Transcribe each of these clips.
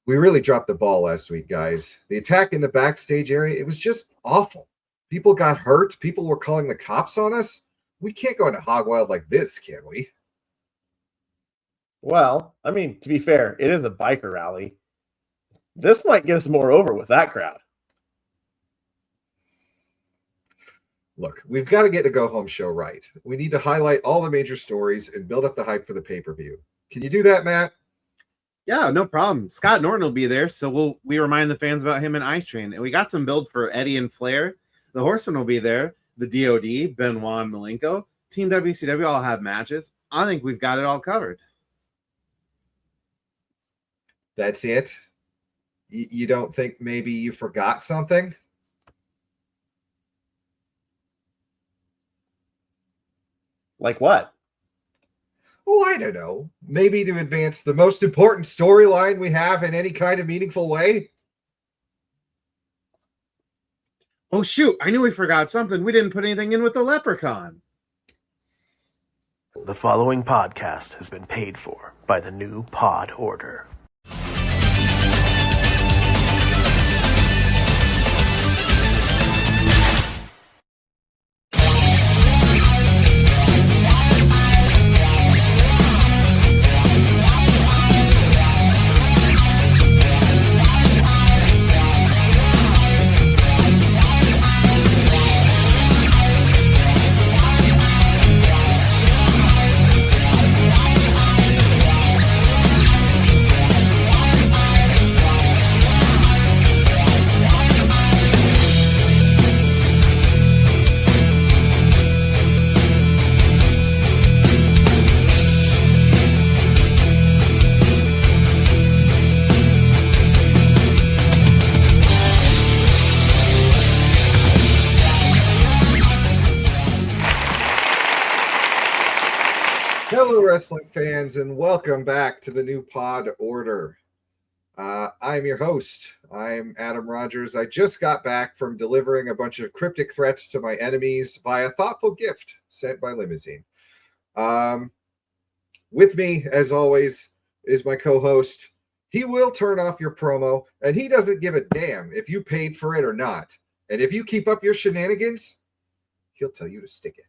We really dropped the ball last week, guys. The attack in the backstage area, it was just awful. People got hurt. People were calling the cops on us. We can't go into Hog Wild like this, can we? Well, I mean, to be fair, it is a biker rally. This might get us more over with that crowd. Look, we've got to get the go-home show right. We need to highlight all the major stories and build up the hype for the pay-per-view. Can you do that, Matt? Yeah, no problem. Scott Norton will be there, so we remind the fans about him and Ice Train. And we got some build for Eddie and Flair. The Horsemen will be there. The DOD, Benoit and Malenko. Team WCW all have matches. I think we've got it all covered. That's it? You don't think maybe you forgot something? Like what? Oh, I don't know. Maybe to advance the most important storyline we have in any kind of meaningful way? Oh, shoot. I knew we forgot something. We didn't put anything in with the Leprechaun. The following podcast has been paid for by the new Pod Order. Hello, wrestling fans, and welcome back to the new Pod Order. I'm your host. I'm Adam Rogers. I just got back from delivering a bunch of cryptic threats to my enemies via thoughtful gift sent by limousine. With me, as always, is my co-host. He will turn off your promo, and he doesn't give a damn if you paid for it or not. And if you keep up your shenanigans, he'll tell you to stick it.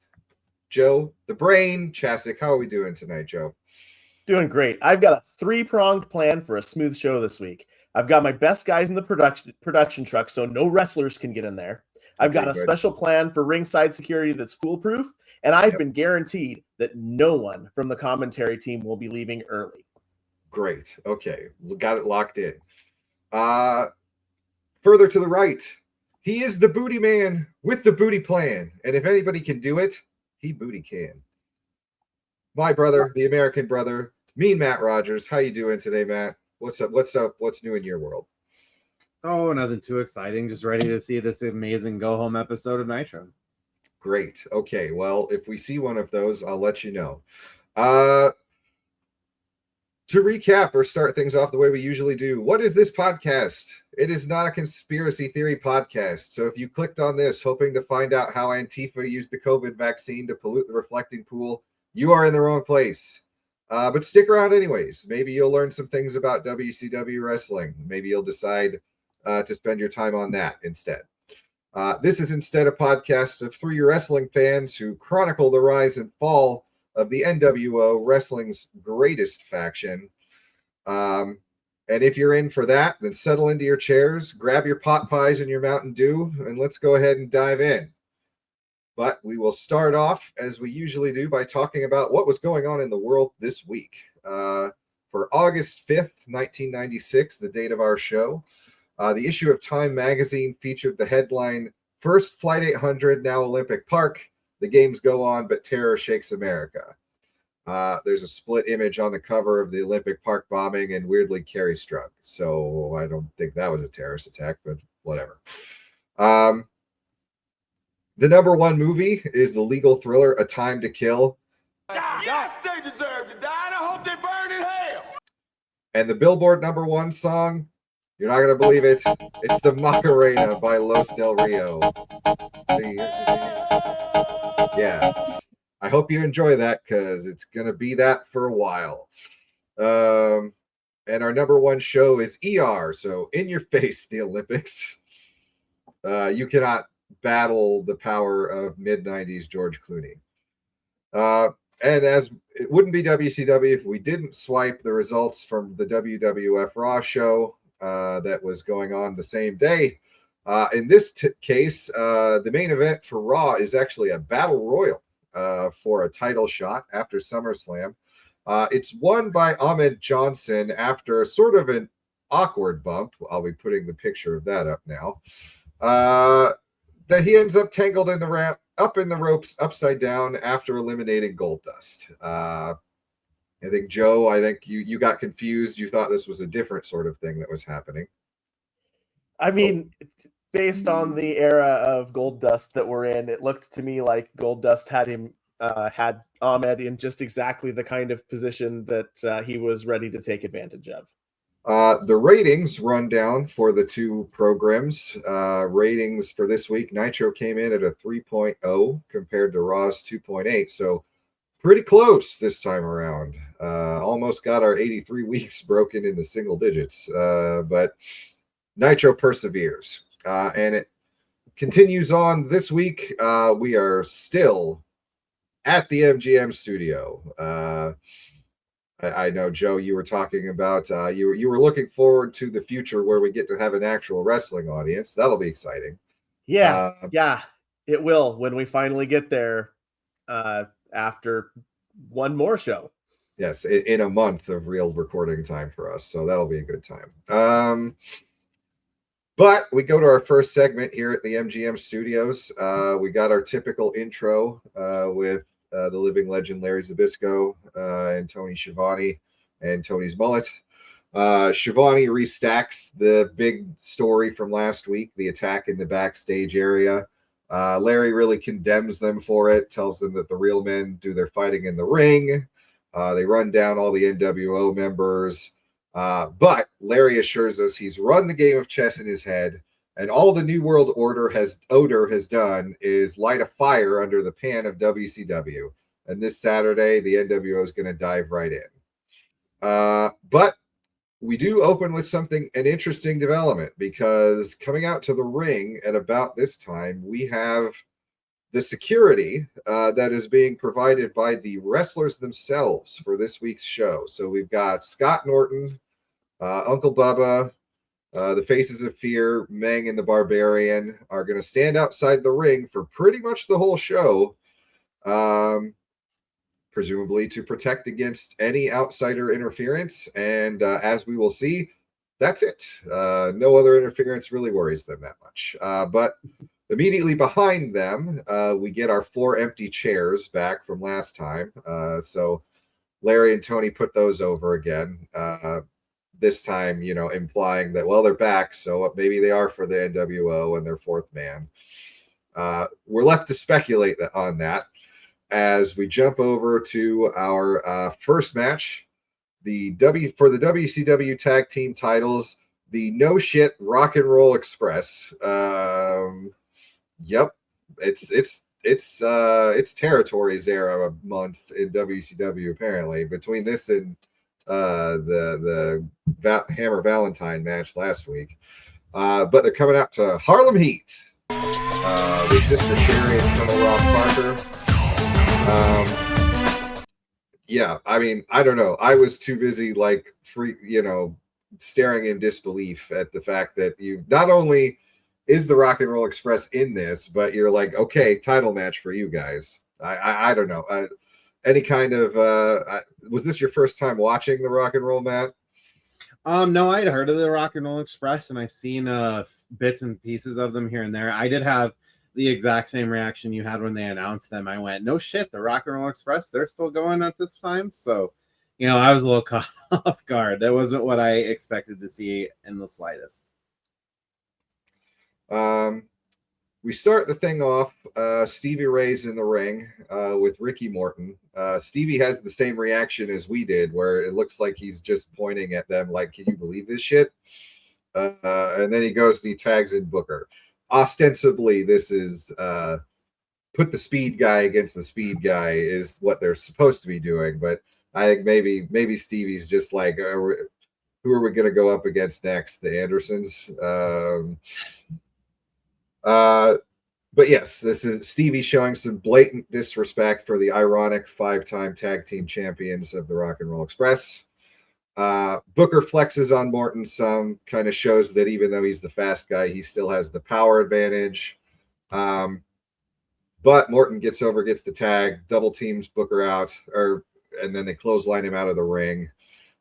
Joe, the brain, Chasick, how are we doing tonight, Joe? Doing great. I've got a three-pronged plan for a smooth show this week. I've got my best guys in the production truck, so no wrestlers can get in there. I've got a special plan for ringside security that's foolproof, and I've been guaranteed that no one from the commentary team will be leaving early. Great. Okay. Got it locked in. Further to the right, he is the booty man with the booty plan, and if anybody can do it, he booty can. My brother, the American brother, me, Matt Rogers. How you doing today, Matt? What's up? What's up? What's new in your world? Oh, nothing too exciting. Just ready to see this amazing go-home episode of Nitro. Great. Okay. Well, if we see one of those, I'll let you know. To recap or start things off the way we usually do, what is this podcast? It is not a conspiracy theory podcast. So if you clicked on this hoping to find out how Antifa used the COVID vaccine to pollute the reflecting pool, you are in the wrong place. But stick around anyways. Maybe you'll learn some things about WCW wrestling. Maybe you'll decide to spend your time on that instead. This is instead a podcast of three wrestling fans who chronicle the rise and fall of the NWO, wrestling's greatest faction. And if you're in for that, then settle into your chairs, grab your pot pies and your Mountain Dew, and let's go ahead and dive in. But we will start off, as we usually do, by talking about what was going on in the world this week. For August 5th, 1996, the date of our show, the issue of Time magazine featured the headline, First Flight 800, now Olympic Park. The games go on, but terror shakes America. There's a split image on the cover of the Olympic Park bombing, and weirdly Kerry struck. So I don't think that was a terrorist attack, but whatever. The number one movie is the legal thriller A Time to Kill. Yes, they deserve to die, and I hope they burn in hell. And the Billboard number one song, you're not going to believe it, it's the Macarena by Los Del Rio. Yeah, I hope you enjoy that because it's going to be that for a while. And our number one show is ER. So in your face, the Olympics. You cannot battle the power of mid-90s George Clooney. And as it wouldn't be WCW if we didn't swipe the results from the WWF Raw show that was going on the same day. In this case, the main event for Raw is actually a battle royal for a title shot after SummerSlam. It's won by Ahmed Johnson after sort of an awkward bump. I'll be putting the picture of that up now. That he ends up tangled in the ramp, up in the ropes, upside down after eliminating Goldust. I think, Joe, you got confused. You thought this was a different sort of thing that was happening. I mean, based on the era of Goldust that we're in, it looked to me like Goldust had Ahmed in just exactly the kind of position that he was ready to take advantage of. The ratings rundown for the two programs. Ratings for this week, Nitro came in at a 3.0 compared to Raw's 2.8. So pretty close this time around. Almost got our 83 weeks broken in the single digits. But Nitro perseveres. And it continues on this week. We are still at the MGM studio. I know, Joe, you were talking about you were looking forward to the future where we get to have an actual wrestling audience. That'll be exciting. Yeah, it will when we finally get there after one more show. Yes, in a month of real recording time for us. So that'll be a good time. But we go to our first segment here at the MGM studios. We got our typical intro with the living legend Larry Zbyszko and Tony Schiavone and Tony's mullet. Schiavone restacks the big story from last week, the attack in the backstage area. Larry really condemns them for it, tells them that the real men do their fighting in the ring. They run down all the NWO members. But Larry assures us he's run the game of chess in his head. And all the New World Order has done is light a fire under the pan of WCW. And this Saturday, the NWO is going to dive right in. But we do open with an interesting development, because coming out to the ring at about this time, we have the security that is being provided by the wrestlers themselves for this week's show. So we've got Scott Norton, Uncle Bubba, the Faces of Fear, Meng and the Barbarian are going to stand outside the ring for pretty much the whole show, presumably to protect against any outsider interference. And as we will see, that's it. No other interference really worries them that much. But immediately behind them, we get our 4 empty chairs back from last time. So Larry and Tony put those over again. This time, implying that, well, they're back, so maybe they are for the NWO and their 4th man. We're left to speculate on that as we jump over to our first match, for the WCW Tag Team titles, the No Shit Rock and Roll Express. Yep, it's Territories era month in WCW apparently, between this and the Hammer Valentine match last week. But they're coming out to Harlem Heat with Sister Sherry and Colonel Rob Parker. Yeah, I mean, I don't know. I was too busy staring in disbelief at the fact that you not only is the Rock and Roll Express in this, but you're like, okay, title match for you guys. I don't know. Any kind of was this your first time watching the Rock and Roll, Matt? No, I'd heard of the Rock and Roll Express, and I've seen bits and pieces of them here and there. I did have the exact same reaction you had when they announced them. I went, no shit, the Rock and Roll Express, they're still going at this time. So, I was a little caught off guard. That wasn't what I expected to see in the slightest. We start the thing off, Stevie Ray's in the ring with Ricky Morton. Stevie has the same reaction as we did, where it looks like he's just pointing at them like, can you believe this shit? And then he goes and he tags in Booker. Ostensibly, this is put the speed guy against the speed guy is what they're supposed to be doing. But I think maybe Stevie's just like, who are we going to go up against next? The Andersons. But yes, this is Stevie showing some blatant disrespect for the ironic 5-time tag team champions of the Rock and Roll Express. Booker flexes on Morton some, kind of shows that even though he's the fast guy, he still has the power advantage. But Morton gets the tag, double teams Booker out, and then they clothesline him out of the ring.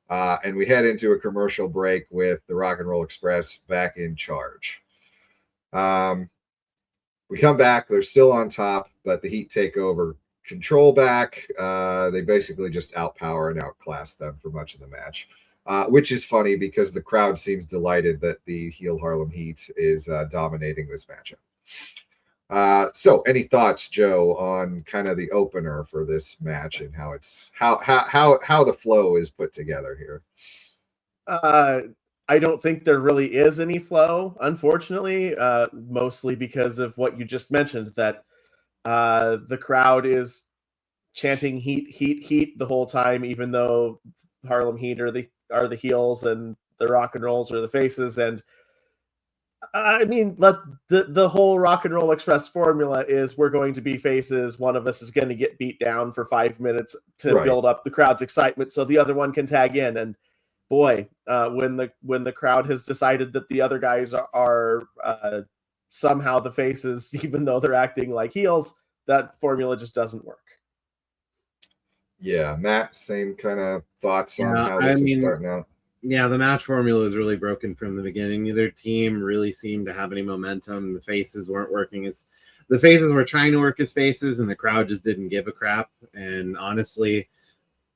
And we head into a commercial break with the Rock and Roll Express back in charge. We come back, they're still on top, but the Heat take over control back. They basically just outpower and outclass them for much of the match, which is funny because the crowd seems delighted that the heel Harlem Heat is dominating this matchup. So any thoughts, Joe, on kind of the opener for this match and how the flow is put together here? I don't think there really is any flow, unfortunately, mostly because of what you just mentioned, that the crowd is chanting "Heat, Heat, Heat" the whole time, even though Harlem Heat are the heels and the Rock and Rolls are the faces. And I mean, the whole Rock and Roll Express formula is we're going to be faces. One of us is going to get beat down for 5 minutes to build up the crowd's excitement so the other one can tag in. And boy, when the crowd has decided that the other guys are somehow the faces, even though they're acting like heels, that formula just doesn't work. Yeah, Matt, same kind of thoughts on how this is starting out. Yeah, the match formula was really broken from the beginning. Neither team really seemed to have any momentum. The faces weren't working the faces were trying to work as faces, and the crowd just didn't give a crap. And honestly,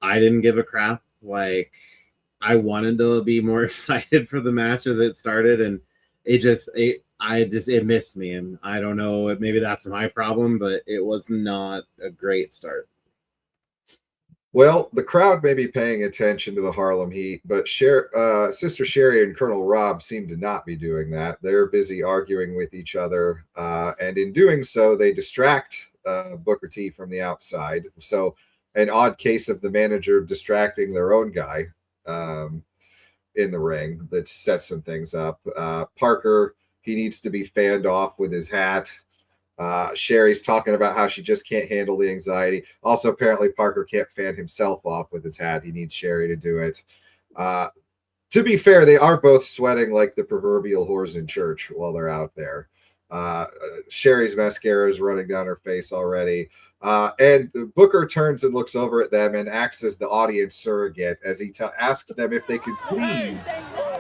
I didn't give a crap. Like, I wanted to be more excited for the match as it started, and it missed me. And I don't know, maybe that's my problem, but it was not a great start. Well, the crowd may be paying attention to the Harlem Heat, but Sister Sherry and Colonel Rob seem to not be doing that. They're busy arguing with each other, and in doing so, they distract Booker T from the outside. So, an odd case of the manager distracting their own guy in the ring that sets some things up. Parker, he needs to be fanned off with his hat. Sherry's talking about how she just can't handle the anxiety. Also, apparently, Parker can't fan himself off with his hat. He needs Sherry to do it. To be fair, they are both sweating like the proverbial whores in church while they're out there. Sherry's mascara is running down her face already. And Booker turns and looks over at them and acts as the audience surrogate as he asks them if they could please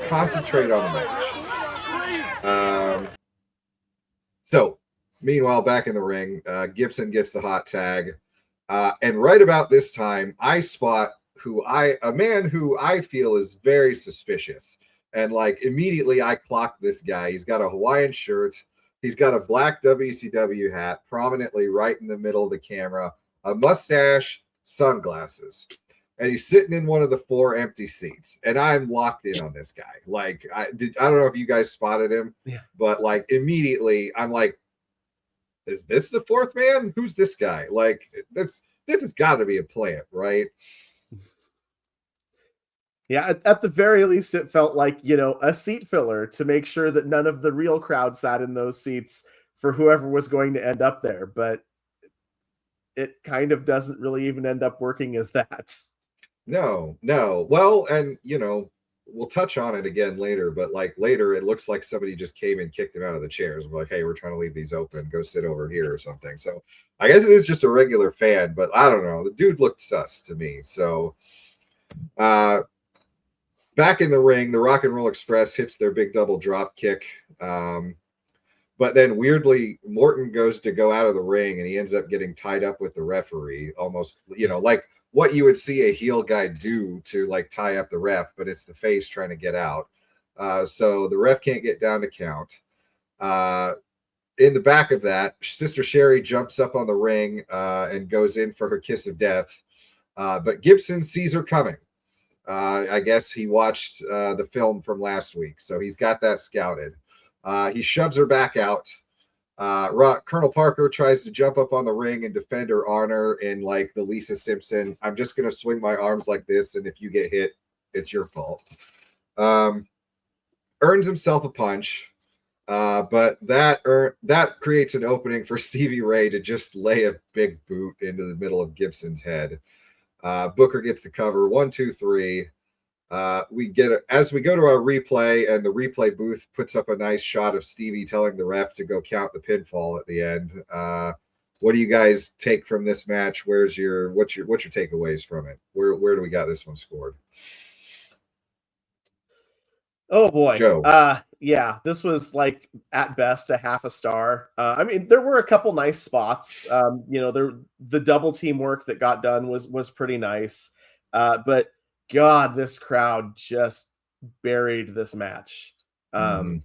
concentrate on the match. So, meanwhile, back in the ring, Gibson gets the hot tag. And right about this time, I spot a man who I feel is very suspicious. And like immediately I clock this guy. He's got a Hawaiian shirt. He's got a black WCW hat prominently right in the middle of the camera, a mustache, sunglasses. And he's sitting in one of the 4 empty seats. And I'm locked in on this guy. Like, I don't know if you guys spotted him, but like immediately I'm like, is this the 4th man? Who's this guy? Like, this has got to be a plant, right? Yeah, at the very least, it felt like, a seat filler to make sure that none of the real crowd sat in those seats for whoever was going to end up there. But it kind of doesn't really even end up working as that. No. Well, and, we'll touch on it again later, but like later, it looks like somebody just came and kicked him out of the chairs. We're like, hey, we're trying to leave these open. Go sit over here or something. So I guess it is just a regular fan, but I don't know. The dude looked sus to me. So, back in the ring, the Rock and Roll Express hits their big double drop kick. But then weirdly, Morton goes to go out of the ring and he ends up getting tied up with the referee, almost, like what you would see a heel guy do to like tie up the ref, but it's the face trying to get out. So the ref can't get down to count. In the back of that, Sister Sherry jumps up on the ring and goes in for her kiss of death. But Gibson sees her coming. I guess he watched the film from last week, so he's got that scouted. He shoves her back out. Colonel Parker tries to jump up on the ring and defend her honor in like the Lisa Simpson, I'm just going to swing my arms like this, and if you get hit, it's your fault. Earns himself a punch. But that creates an opening for Stevie Ray to just lay a big boot into the middle of Gibson's head. Booker gets the cover 1, 2, 3. We get as we go to our replay, and the replay booth puts up a nice shot of Stevie telling the ref to go count the pinfall at the end. What do you guys take from this match? What's your takeaways from it? Where do we got this one scored? Oh boy. Joe. Yeah, this was like at best a half a star. I mean, there were a couple nice spots. The double team work that got done was pretty nice. But God, this crowd just buried this match. And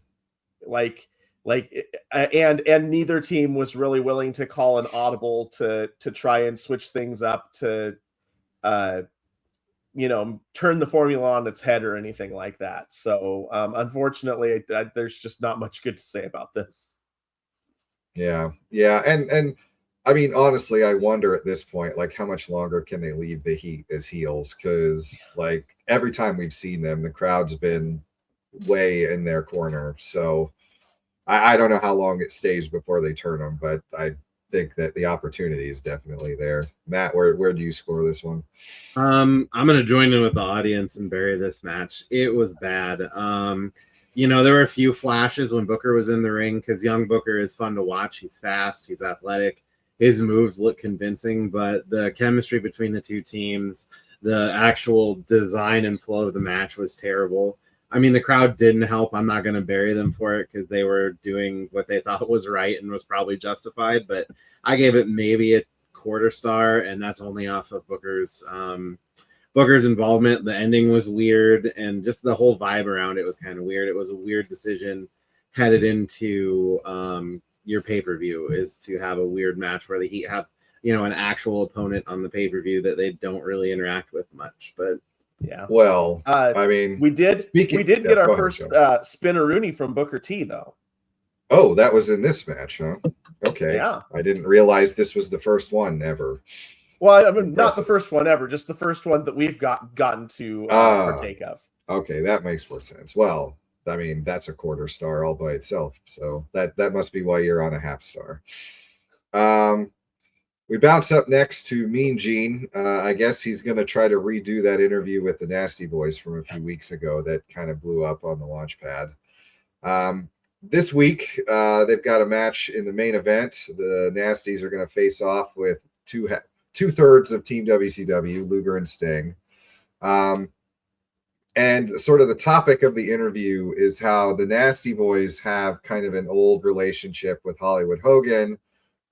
neither team was really willing to call an audible to try and switch things up to turn the formula on its head or anything like that. So unfortunately, there's just not much good to say about this. Yeah. And I mean, honestly, I wonder at this point, like, how much longer can they leave the Heat as heels? Because like every time we've seen them, the crowd's been way in their corner. So I don't know how long it stays before they turn them, but I think that the opportunity is definitely there. Matt, where do you score this one? I'm gonna join in with the audience and bury this match. It was bad. There were a few flashes when Booker was in the ring, because young Booker is fun to watch. He's fast, he's athletic, his moves look convincing, but the chemistry between the two teams, the actual design and flow of the match was terrible. I mean, the crowd didn't help. I'm not going to bury them for it, because they were doing what they thought was right and was probably justified. But I gave it maybe a quarter star, and that's only off of Booker's involvement. The ending was weird, and just the whole vibe around it was kind of weird. It was a weird decision headed into your pay-per-view, is to have a weird match where the Heat have, an actual opponent on the pay-per-view that they don't really interact with much. But yeah. Well, I mean, we did get our first spinneroonie from Booker T, though. Oh, that was in this match, huh? Okay. Yeah. I didn't realize this was the first one ever. Well, I mean, not the first one ever, just the first one that we've gotten to partake of. Okay, that makes more sense. Well, I mean, that's a quarter star all by itself, so that must be why you're on a half star. We bounce up next to Mean Gene. I guess he's going to try to redo that interview with the Nasty Boys from a few weeks ago that kind of blew up on the launch pad. This week, they've got a match in the main event. The Nasties are going to face off with two-thirds of Team WCW, Luger and Sting. And sort of the topic of the interview is how the Nasty Boys have kind of an old relationship with Hollywood Hogan.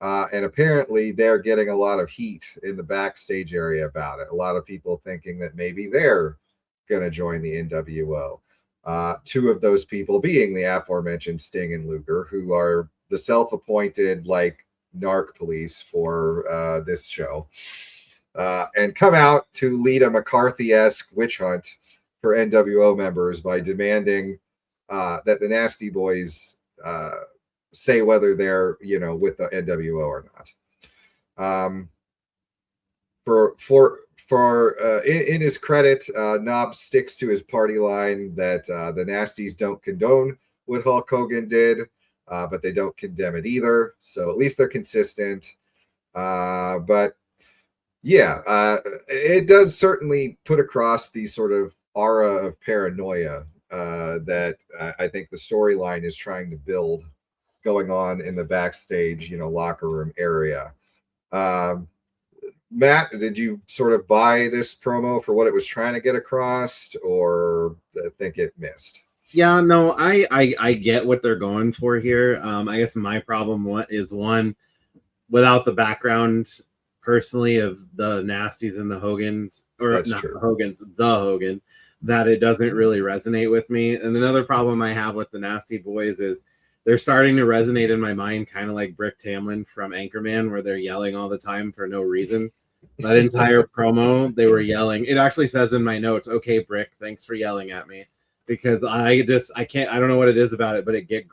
And apparently they're getting a lot of heat in the backstage area about it. A lot of people thinking that maybe they're going to join the NWO. Two of those people being the aforementioned Sting and Luger, who are the self-appointed like narc police for this show, and come out to lead a McCarthy-esque witch hunt for NWO members by demanding that the Nasty Boys say whether they're, with the NWO or not. In his credit, Knob sticks to his party line that the Nasties don't condone what Hulk Hogan did, but they don't condemn it either. So at least they're consistent. But yeah, it does certainly put across the sort of aura of paranoia that I think the storyline is trying to build going on in the backstage, locker room area. Matt, did you sort of buy this promo for what it was trying to get across, or think it missed? Yeah, no, I get what they're going for here. I guess my problem is one, without the background personally of the Nasties and the Hogans, or That's not true. the Hogans, the Hogan, that it doesn't really resonate with me. And another problem I have with the Nasty Boys is they're starting to resonate in my mind kind of like Brick Tamlin from Anchorman, where they're yelling all the time for no reason. That entire promo, they were yelling. It actually says in my notes, "Okay, Brick, thanks for yelling at me," because I don't know what it is about it, but it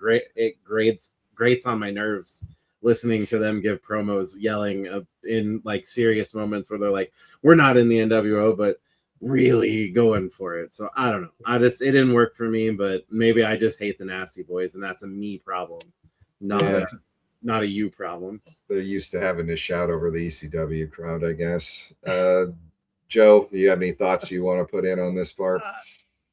grates on my nerves listening to them give promos yelling in like serious moments where they're like, "We're not in the NWO, but really going for it. So I don't know. It didn't work for me, but maybe I just hate the Nasty Boys, and that's a me problem, not a you problem. They're used to having to shout over the ECW crowd, I guess. Joe, do you have any thoughts you want to put in on this part?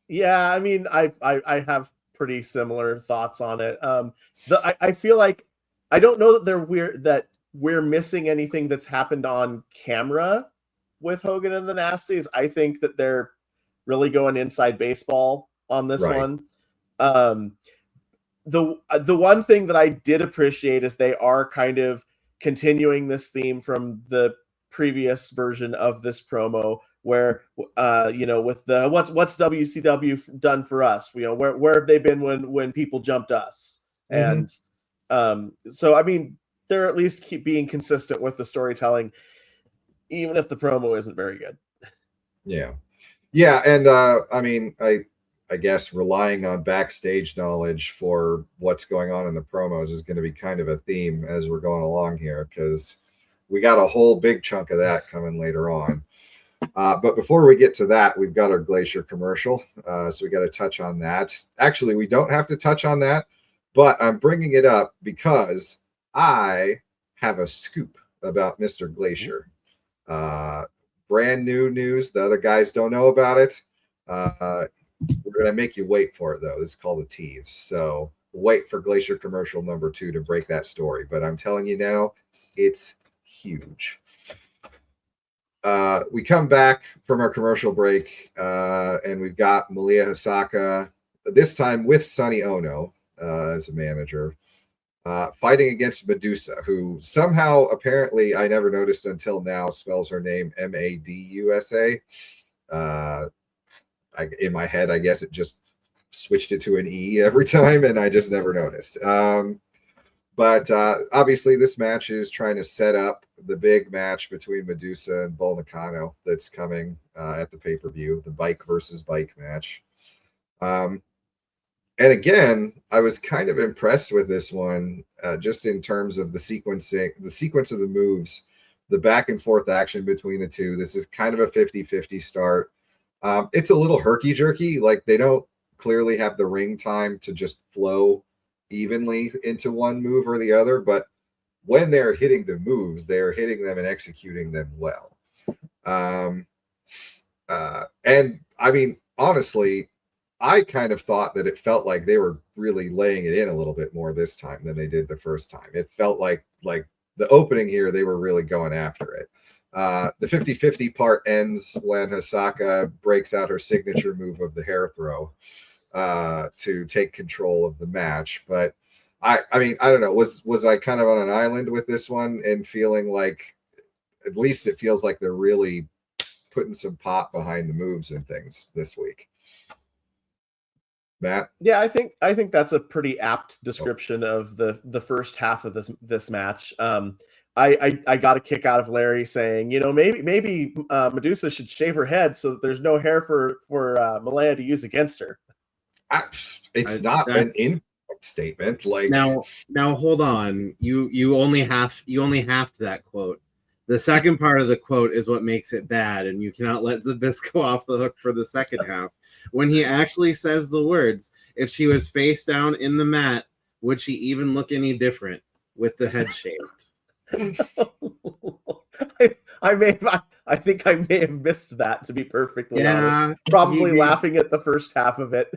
Yeah, I mean, I have pretty similar thoughts on it. I feel like I don't know that we're missing anything that's happened on camera with Hogan and the Nasties. I think that they're really going inside baseball on this one. The one thing that I did appreciate is they are kind of continuing this theme from the previous version of this promo, where with the what's WCW done for us? Where have they been when people jumped us? And so I mean, they're at least keep being consistent with the storytelling, even if the promo isn't very good. Yeah, and I mean, I guess relying on backstage knowledge for what's going on in the promos is going to be kind of a theme as we're going along here, because we got a whole big chunk of that coming later on. But before we get to that, we've got our Glacier commercial. So we got to touch on that. Actually, we don't have to touch on that, but I'm bringing it up because I have a scoop about Mr. Glacier. Brand new news. The other guys don't know about it. We're going to make you wait for it, though. This is called a tease. So wait for Glacier commercial number 2 to break that story. But I'm telling you now, it's huge. We come back from our commercial break, and we've got Malia Hisaka, this time with Sonny Ono as a manager, fighting against Medusa, who somehow, apparently, I never noticed until now, spells her name Madusa. In my head, I guess it just switched it to an E every time, and I just never noticed. But obviously, this match is trying to set up the big match between Medusa and Bull Nakano that's coming at the pay-per-view, the bike versus bike match. And again, I was kind of impressed with this one, just in terms of the sequence of the moves, the back and forth action between the two. This is kind of a 50-50 start. It's a little herky-jerky. Like, they don't clearly have the ring time to just flow evenly into one move or the other, but when they're hitting the moves, they're hitting them and executing them well. And I mean, honestly, I kind of thought that it felt like they were really laying it in a little bit more this time than they did the first time. It felt like the opening here, they were really going after it. The 50-50 part ends when Hisaka breaks out her signature move of the hair throw to take control of the match. But I mean, I don't know. Was I kind of on an island with this one and feeling like, at least it feels like they're really putting some pop behind the moves and things this week? Matt? Yeah, I think that's a pretty apt description of the first half of this match. I got a kick out of Larry saying, maybe Medusa should shave her head so that there's no hair for Malaya to use against her. It's not an incorrect statement. Like, now hold on. You only have that quote. The second part of the quote is what makes it bad, and you cannot let Zbyszko off the hook for the second half. When he actually says the words, "If she was face down in the mat, would she even look any different with the head shaved?" I think I may have missed that, to be perfectly honest. Probably laughing at the first half of it.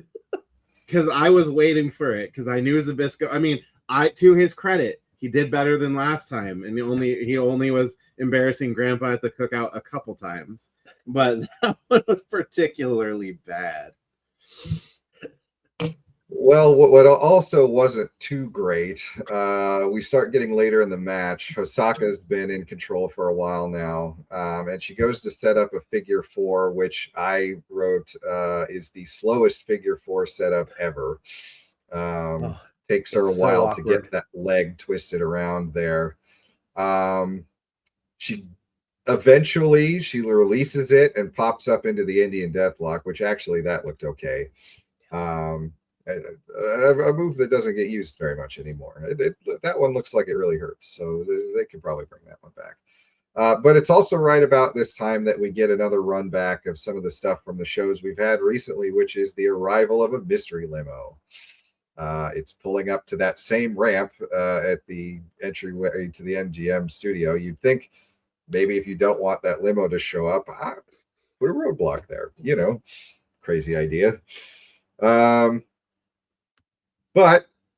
Because I was waiting for it, because I knew Zbyszko. I mean, to his credit, he did better than last time, and he only was embarrassing Grandpa at the cookout a couple times, but that one was particularly bad. Well, what also wasn't too great, we start getting later in the match. Hisaka's been in control for a while now, and she goes to set up a figure 4, which I wrote is the slowest figure 4 setup ever. Takes her a while to get that leg twisted around there. She eventually releases it and pops up into the Indian Deathlock, which actually that looked okay. A move that doesn't get used very much anymore. That one looks like it really hurts, so they could probably bring that one back. But it's also right about this time that we get another run back of some of the stuff from the shows we've had recently, which is the arrival of a mystery limo. It's pulling up to that same ramp at the entryway to the MGM studio. You'd think maybe if you don't want that limo to show up, put a roadblock there. Crazy idea. But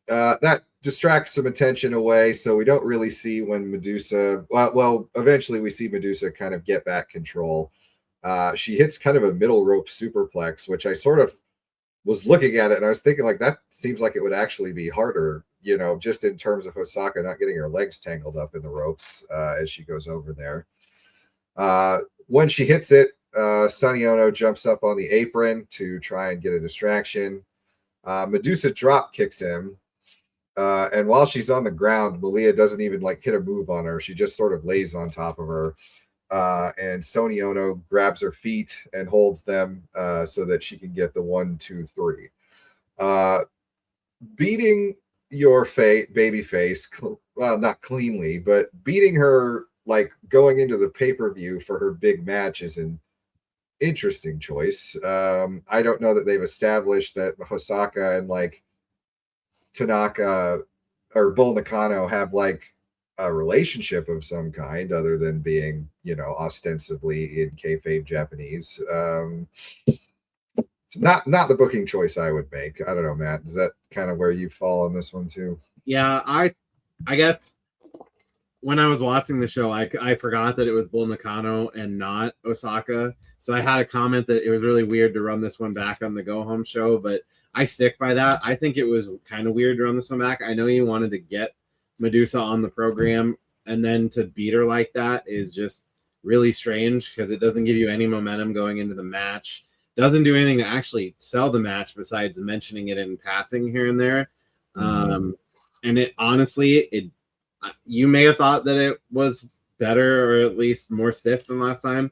that distracts some attention away, so we don't really see when Medusa. Well, eventually we see Medusa kind of get back control. She hits kind of a middle rope superplex, which I sort of was looking at it and I was thinking, like, that seems like it would actually be harder, just in terms of Osaka not getting her legs tangled up in the ropes as she goes over there. When she hits it, Sonny Ono jumps up on the apron to try and get a distraction. Medusa drop kicks him. And while she's on the ground, Malia doesn't even hit a move on her. She just sort of lays on top of her. And Sonny Ono grabs her feet and holds them so that she can get the 1, 2, 3. Beating your baby face, well, not cleanly, but beating her going into the pay-per-view for her big match is an interesting choice. I don't know that they've established that Hosaka and Tanaka or Bull Nakano have a relationship of some kind other than being, ostensibly in kayfabe Japanese. It's not the booking choice I would make. I don't know, Matt. Is that kind of where you fall on this one too? Yeah, I guess when I was watching the show, I forgot that it was Bull Nakano and not Osaka. So I had a comment that it was really weird to run this one back on the Go Home show, but I stick by that. I think it was kind of weird to run this one back. I know you wanted to get Medusa on the program, and then to beat her like that is just really strange because it doesn't give you any momentum going into the match. Doesn't do anything to actually sell the match besides mentioning it in passing here and there. And it honestly, you may have thought that it was better or at least more stiff than last time.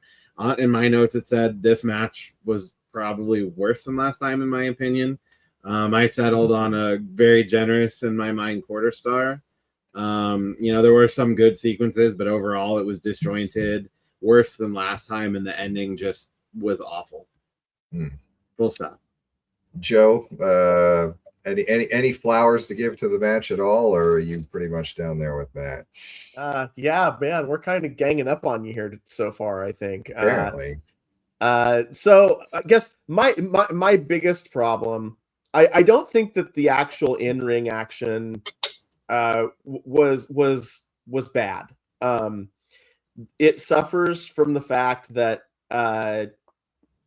In my notes, it said this match was probably worse than last time, in my opinion. I settled on a very generous, in my mind, quarter star. There were some good sequences, but overall it was disjointed, worse than last time, and the ending just was awful. Full stop. Joe, any flowers to give to the match at all, or are you pretty much down there with Matt? Yeah, man, we're kind of ganging up on you here so far, I think. Apparently. So I guess my biggest problem, I don't think that the actual in-ring action was bad. It suffers from the fact that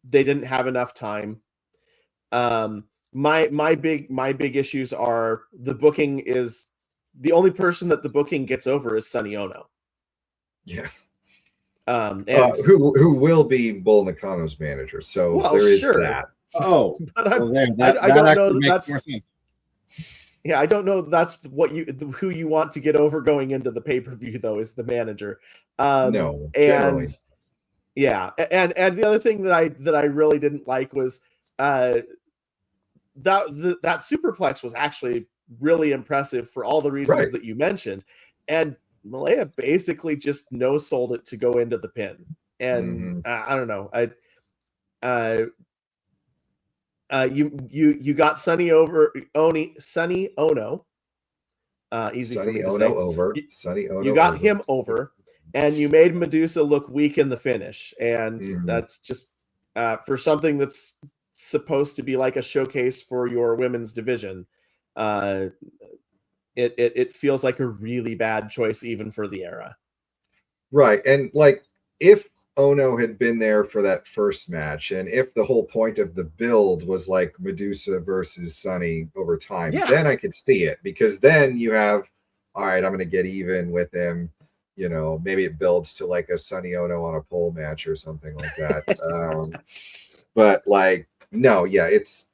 they didn't have enough time. My big issues are the booking is the only person that the booking gets over is Sonny Ono. Yeah. And who will be Bull Nakano's manager. So there is that. Oh, but I don't know that that's. Yeah, I don't know that's who you want to get over going into the pay-per-view though is the manager. No, generally. And yeah, and the other thing that I really didn't like was that superplex was actually really impressive for all the reasons that you mentioned, and Malaya basically just no-sold it to go into the pin, and I don't know, you got Sonny Ono, easy for me to say. Sonny Ono you got him over, and you made Medusa look weak in the finish, and that's just for something that's supposed to be like a showcase for your women's division. It feels like a really bad choice even for the era. Right, and if Ono had been there for that first match, and if the whole point of the build was Medusa versus Sonny over time, then I could see it, because then you have, all right, I'm going to get even with him. Maybe it builds to a Sonny Ono on a pole match or something like that. But no, yeah, it's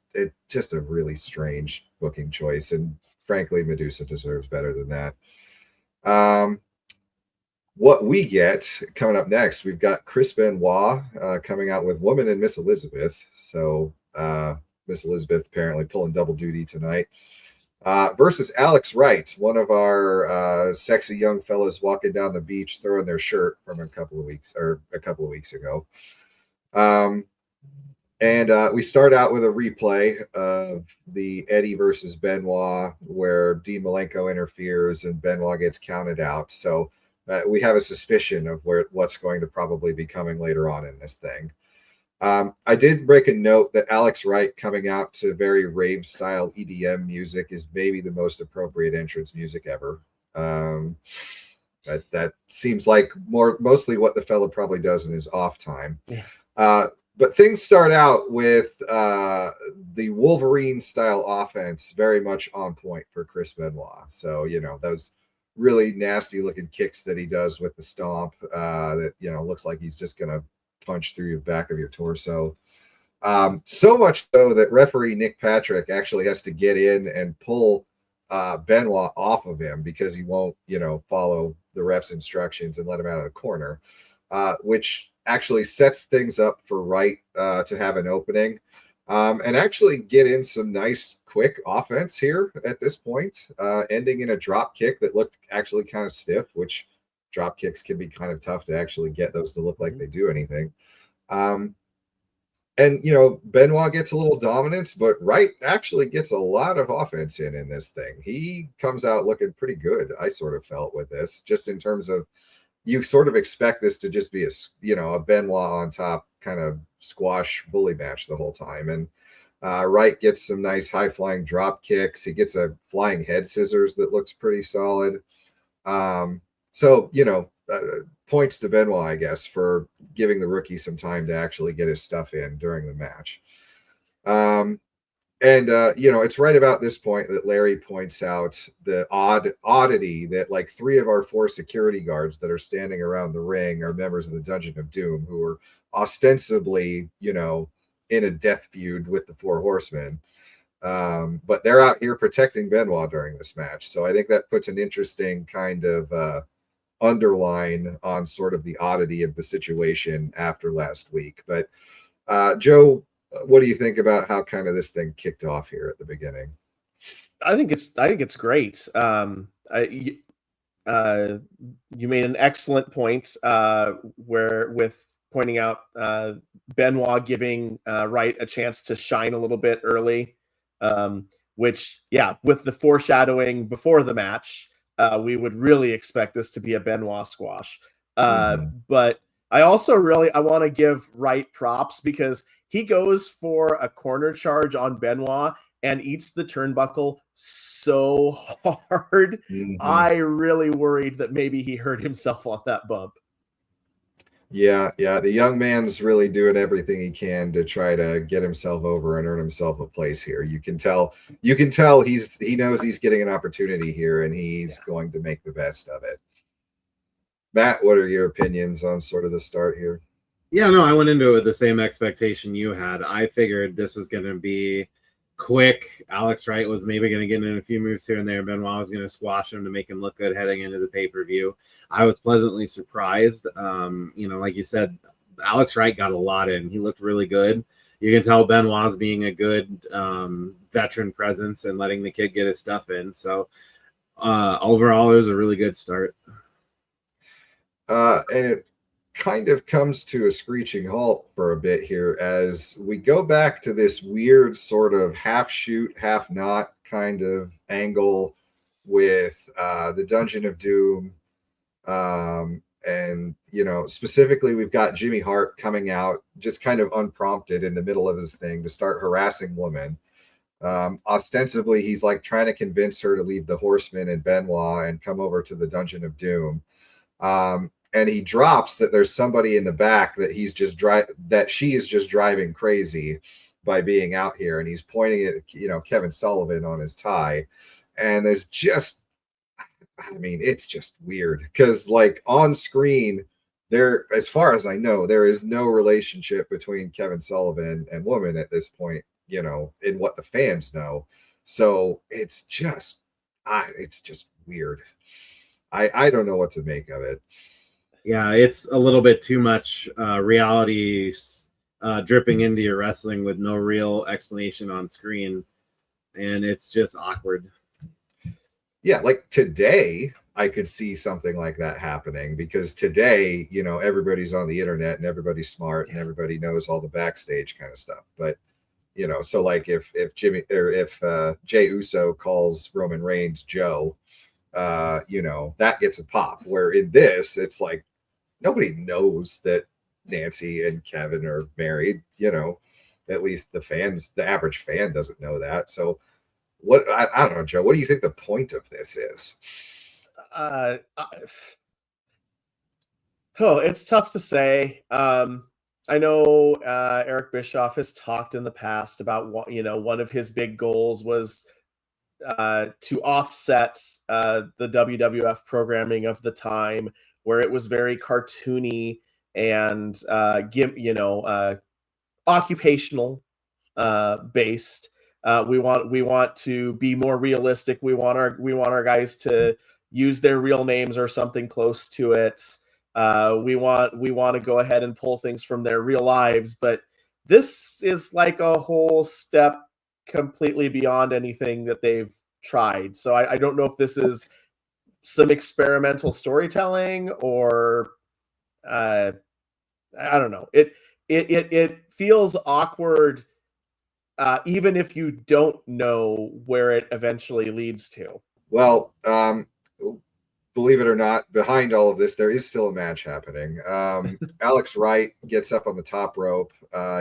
just a really strange booking choice, and frankly, Medusa deserves better than that. What we get coming up next, we've got Chris Benoit coming out with Woman and Miss Elizabeth. So Miss Elizabeth apparently pulling double duty tonight. versus Alex Wright, one of our sexy young fellas walking down the beach throwing their shirt from a couple of weeks ago. And we start out with a replay of the Eddie versus Benoit, where Dean Malenko interferes and Benoit gets counted out. So we have a suspicion of what's going to probably be coming later on in this thing. I did break a note that Alex Wright coming out to very rave style EDM music is maybe the most appropriate entrance music ever. That seems like mostly what the fella probably does in his off time. Yeah. But things start out with the Wolverine style offense very much on point for Chris Benoit. So, those really nasty looking kicks that he does with the stomp that, looks like he's just going to punch through your back of your torso. So much so that referee Nick Patrick actually has to get in and pull Benoit off of him because he won't, follow the ref's instructions and let him out of the corner, which actually sets things up for Wright to have an opening and actually get in some nice quick offense here at this point, ending in a drop kick that looked actually kind of stiff, which drop kicks can be kind of tough to actually get those to look like they do anything. And Benoit gets a little dominance, but Wright actually gets a lot of offense in this thing. He comes out looking pretty good, I sort of felt, with this, just in terms of you sort of expect this to just be a Benoit on top kind of squash bully match the whole time. And Wright gets some nice high flying drop kicks. He gets a flying head scissors that looks pretty solid. So, points to Benoit, I guess, for giving the rookie some time to actually get his stuff in during the match. It's right about this point that Larry points out the oddity that like 3 of our 4 security guards that are standing around the ring are members of the Dungeon of Doom, who are ostensibly, in a death feud with the 4 Horsemen. But they're out here protecting Benoit during this match. So I think that puts an interesting kind of underline on sort of the oddity of the situation after last week. But Joe, what do you think about how kind of this thing kicked off here at the beginning? I think it's great. You made an excellent point where with pointing out Benoit giving Wright a chance to shine a little bit early, which, with the foreshadowing before the match, we would really expect this to be a Benoit squash. But I also I want to give Wright props because he goes for a corner charge on Benoit and eats the turnbuckle so hard. I really worried that maybe he hurt himself on that bump. Yeah. The young man's really doing everything he can to try to get himself over and earn himself a place here. You can tell he knows he's getting an opportunity here and he's going to make the best of it. Matt, what are your opinions on sort of the start here? Yeah, no, I went into it with the same expectation you had. I figured this was going to be quick. Alex Wright was maybe going to get in a few moves here and there. Benoit was going to squash him to make him look good heading into the pay-per-view. I was pleasantly surprised. Like you said, Alex Wright got a lot in. He looked really good. You can tell Benoit's being a good veteran presence and letting the kid get his stuff in. So overall, it was a really good start. And it kind of comes to a screeching halt for a bit here as we go back to this weird sort of half shoot, half not kind of angle with the Dungeon of Doom. And, specifically we've got Jimmy Hart coming out just kind of unprompted in the middle of his thing to start harassing women. Ostensibly, he's like trying to convince her to leave the Horsemen and Benoit and come over to the Dungeon of Doom. And he drops that there's somebody in the back that she is just driving crazy by being out here. And he's pointing at, Kevin Sullivan on his tie. And there's just, it's just weird because like on screen there, as far as I know, there is no relationship between Kevin Sullivan and woman at this point, in what the fans know. So it's just weird. I don't know what to make of it. Yeah, it's a little bit too much reality dripping into your wrestling with no real explanation on screen. And it's just awkward. Yeah, like today, I could see something like that happening because today, everybody's on the internet and everybody's smart and everybody knows all the backstage kind of stuff. But so like if Jimmy or if Jey Uso calls Roman Reigns Joe, that gets a pop. Where in this, it's like nobody knows that Nancy and Kevin are married. At least the average fan doesn't know that. So I don't know, Joe. What do you think the point of this is? It's tough to say. I know Eric Bischoff has talked in the past about one of his big goals was to offset the WWF programming of the time, where it was very cartoony and occupational based. We want to be more realistic. We want our guys to use their real names or something close to it. We want to go ahead and pull things from their real lives, but this is like a whole step completely beyond anything that they've tried. So I don't know if this is some experimental storytelling or I don't know. It feels awkward, even if you don't know where it eventually leads to. Well, believe it or not, behind all of this, there is still a match happening. Alex Wright gets up on the top rope.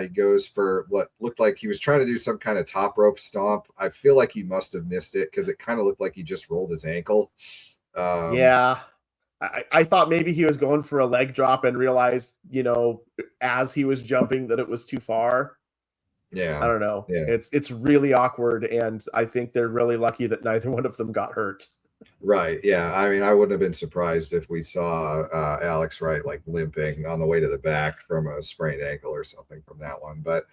He goes for what looked like he was trying to do some kind of top rope stomp. I feel like he must have missed it because it kind of looked like he just rolled his ankle. Yeah. I thought maybe he was going for a leg drop and realized, as he was jumping that it was too far. Yeah. I don't know. Yeah. It's really awkward, and I think they're really lucky that neither one of them got hurt. Right. Yeah. I mean, I wouldn't have been surprised if we saw Alex Wright like limping on the way to the back from a sprained ankle or something from that one. But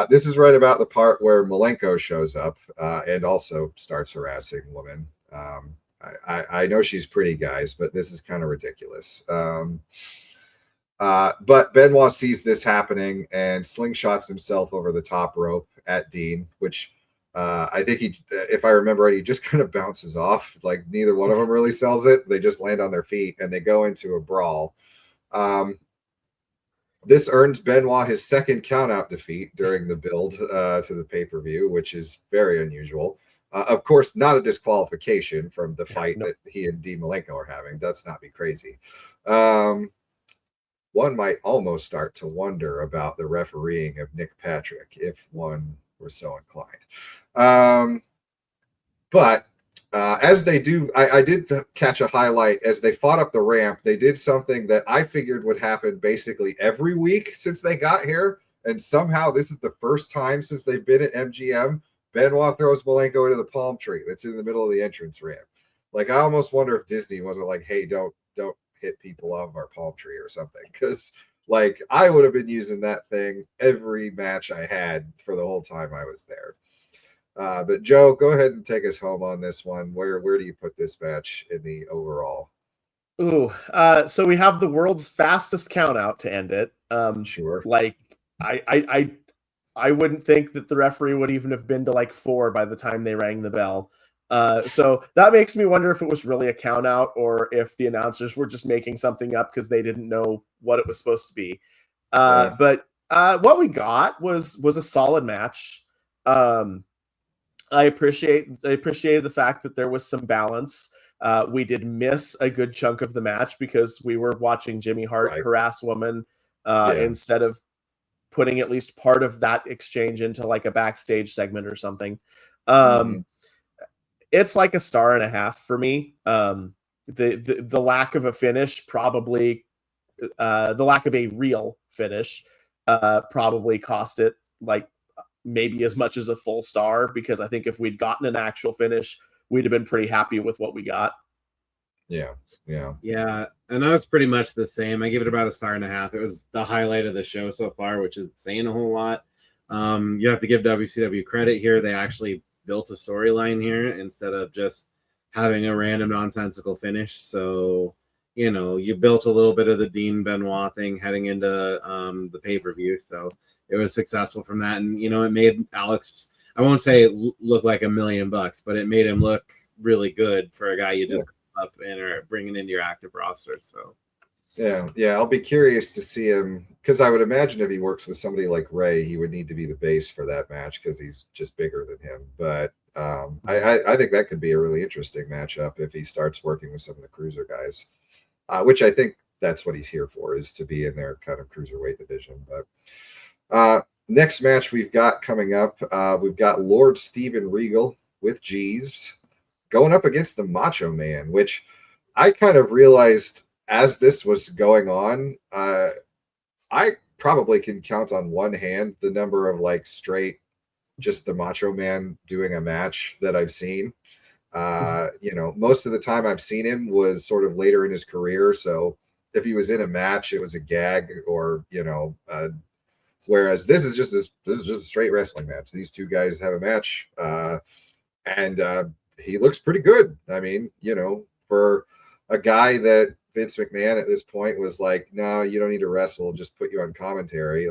this is right about the part where Malenko shows up and also starts harassing women. I know she's pretty, guys, but this is kind of ridiculous. But Benoit sees this happening and slingshots himself over the top rope at Dean, which I think if I remember right, he just kind of bounces off. Like neither one of them really sells it. They just land on their feet and they go into a brawl. This earns Benoit his second countout defeat during the build to the pay-per-view, which is very unusual. Of course, not a disqualification from the fight that he and Dean Malenko are having. Let's not be crazy. One might almost start to wonder about the refereeing of Nick Patrick if one were so inclined. But as they do, I did catch a highlight as they fought up the ramp. They did something that I figured would happen basically every week since they got here. And somehow this is the first time since they've been at MGM. Benoit throws Malenko into the palm tree that's in the middle of the entrance ramp. Like, I almost wonder if Disney wasn't like, hey, don't hit people off of our palm tree or something. Because, like, I would have been using that thing every match I had for the whole time I was there. But, Joe, go ahead and take us home on this one. Where do you put this match in the overall? Ooh, so we have the world's fastest count out to end it. Sure. Like, I wouldn't think that the referee would even have been to like 4 by the time they rang the bell. So that makes me wonder if it was really a count out or if the announcers were just making something up because they didn't know what it was supposed to be. But what we got was a solid match. I appreciated the fact that there was some balance. We did miss a good chunk of the match because we were watching Jimmy Hart harass women instead of putting at least part of that exchange into like a backstage segment or something. It's like a 1.5 stars for me. The lack of a finish probably the lack of a real finish probably cost it like maybe as much as a full star, because I think if we'd gotten an actual finish, we'd have been pretty happy with what we got. Yeah. And I was pretty much the same. I give it about a 1.5 stars. It was the highlight of the show so far, which is saying a whole lot. You have to give WCW credit here. They actually built a storyline here instead of just having a random nonsensical finish. So, you built a little bit of the Dean Benoit thing heading into the pay-per-view. So it was successful from that. And, it made Alex, I won't say look like $1 million, but it made him look really good for a guy you just up and are bringing into your active roster. So yeah, I'll be curious to see him, because I would imagine if he works with somebody like Ray, he would need to be the base for that match because he's just bigger than him. But I think that could be a really interesting matchup if he starts working with some of the cruiser guys, which I think that's what he's here for, is to be in their kind of cruiserweight division. But next match we've got coming up, we've got Lord Steven Regal with Jeeves going up against the Macho Man, which I kind of realized as this was going on, I probably can count on one hand the number of like straight just the Macho Man doing a match that I've seen. Most of the time I've seen him was sort of later in his career. So if he was in a match, it was a gag, or whereas this is just a straight wrestling match. These two guys have a match, and he looks pretty good. I mean, for a guy that Vince McMahon at this point was like, no, you don't need to wrestle, just put you on commentary.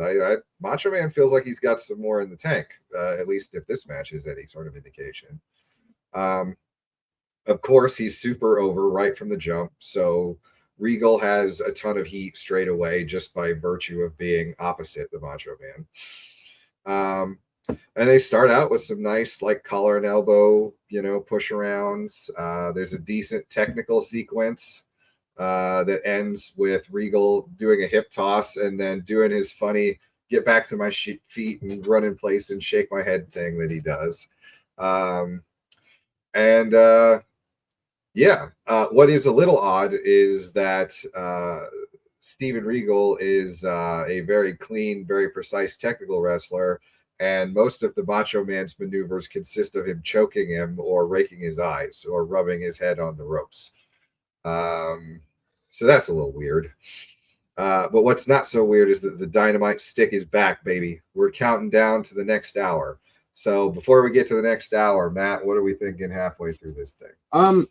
Macho Man feels like he's got some more in the tank, at least if this match is any sort of indication. Of course, he's super over right from the jump. So Regal has a ton of heat straight away just by virtue of being opposite the Macho Man. And they start out with some nice like collar and elbow, push arounds. There's a decent technical sequence that ends with Regal doing a hip toss and then doing his funny get back to my feet and run in place and shake my head thing that he does. What is a little odd is that Steven Regal is a very clean, very precise technical wrestler, and most of the Macho Man's maneuvers consist of him choking him or raking his eyes or rubbing his head on the ropes. So that's a little weird. But what's not so weird is that the dynamite stick is back, baby. We're counting down to the next hour. So before we get to the next hour, Matt, what are we thinking halfway through this thing? I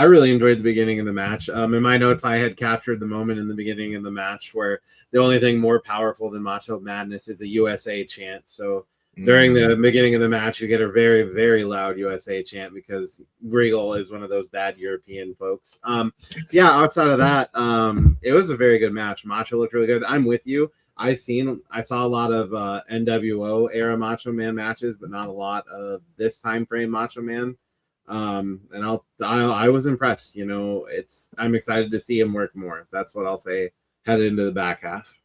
really enjoyed the beginning of the match. In my notes, I had captured the moment in the beginning of the match where the only thing more powerful than Macho Madness is a USA chant. So during the beginning of the match, you get a very, very loud USA chant because Regal is one of those bad European folks. Outside of that, it was a very good match. Macho looked really good. I'm with you. I saw a lot of NWO era Macho Man matches, but not a lot of this time frame Macho Man. And I was impressed. I'm excited to see him work more. That's what I'll say headed into the back half.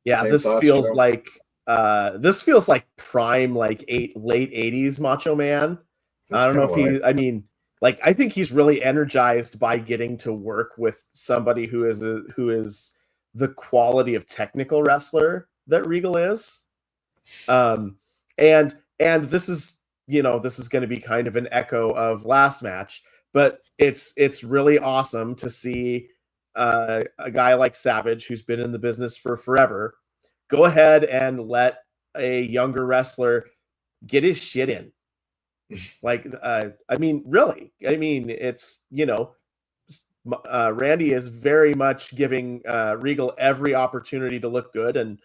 Yeah, this feels like prime like late 80s Macho Man. I don't know if I think he's really energized by getting to work with somebody who is the quality of technical wrestler that Regal is. And this is going to be kind of an echo of last match, but it's really awesome to see a guy like Savage, who's been in the business for forever, go ahead and let a younger wrestler get his shit in. Randy is very much giving Regal every opportunity to look good, and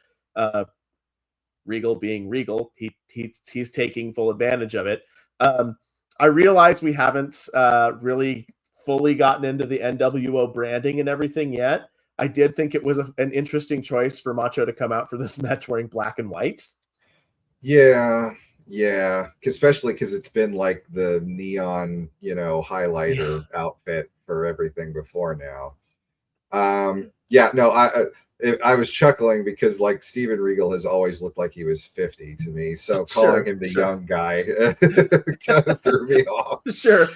Regal being Regal, he's taking full advantage of it. I realize we haven't really fully gotten into the NWO branding and everything yet. I did think it was an interesting choice for Macho to come out for this match wearing black and white. Yeah, especially because it's been like the neon, highlighter outfit for everything before now. I was chuckling because like Steven Regal has always looked like he was 50 to me, so calling him the young guy kind of threw me off. Sure.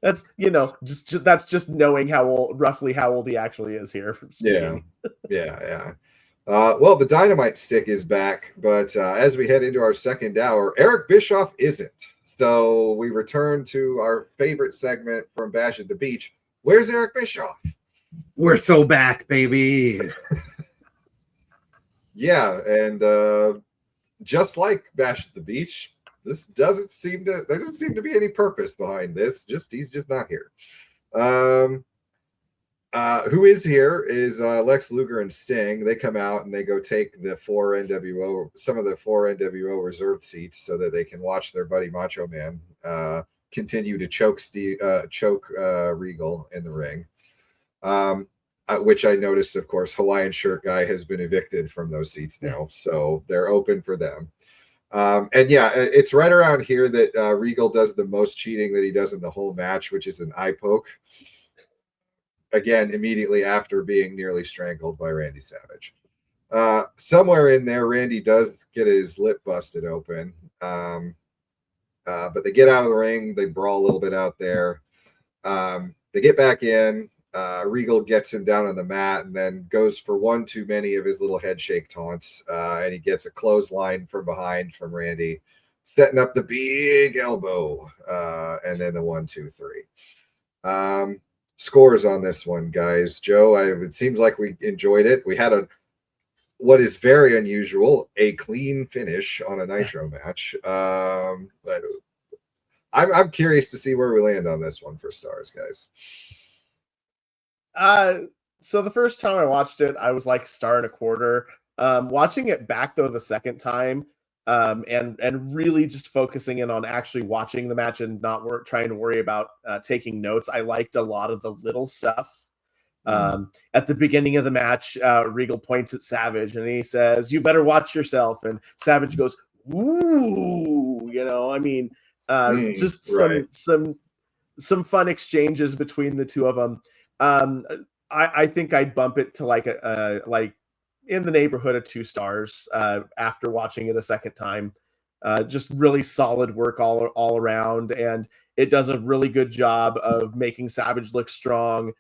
That's that's just knowing roughly how old he actually is here. Yeah. Well, the dynamite stick is back, but as we head into our second hour, Eric Bischoff isn't. So we return to our favorite segment from Bash at the Beach. Where's Eric Bischoff? We're so back, baby. Yeah, and just like Bash at the Beach, there doesn't seem to be any purpose behind this. He's just not here. Who is here is Lex Luger and Sting. They come out and they go take some of the four NWO reserved seats so that they can watch their buddy Macho Man continue to choke Regal in the ring. Which I noticed, of course, Hawaiian shirt guy has been evicted from those seats now, so they're open for them. And yeah, it's right around here that Regal does the most cheating that he does in the whole match, which is an eye poke. Again, immediately after being nearly strangled by Randy Savage. Somewhere in there, Randy does get his lip busted open. But they get out of the ring. They brawl a little bit out there. They get back in. Regal gets him down on the mat and then goes for one too many of his little head shake taunts. And he gets a clothesline from behind from Randy, setting up the big elbow. And then the 1, 2, 3. Scores on this one, guys. Joe, it seems like we enjoyed it. We had what is very unusual, a clean finish on a Nitro match. But I'm curious to see where we land on this one for stars, guys. So the first time I watched it, I was like star and a quarter. Watching it back though the second time, and really just focusing in on actually watching the match and not trying to worry about taking notes. I liked a lot of the little stuff. At the beginning of the match, Regal points at Savage and he says, "You better watch yourself." And Savage goes, "Ooh," I mean, just some fun exchanges between the two of them. I think I'd bump it to like like in the neighborhood of 2 stars after watching it a second time. Just really solid work all around, and it does a really good job of making Savage look strong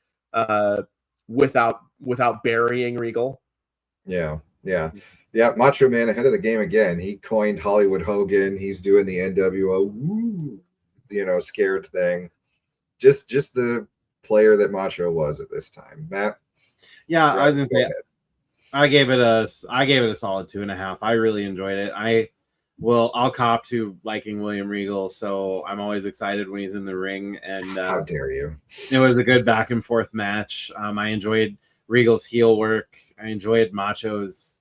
without burying Regal. Yeah. Macho Man ahead of the game again. He coined Hollywood Hogan. He's doing the NWO, scared thing. Just the player that Macho was at this time. Matt. Yeah, I was gonna say I gave it a solid 2.5. I really enjoyed it. I'll cop to liking William Regal, so I'm always excited when he's in the ring. And how dare you? It was a good back and forth match. I enjoyed Regal's heel work. I enjoyed Macho's,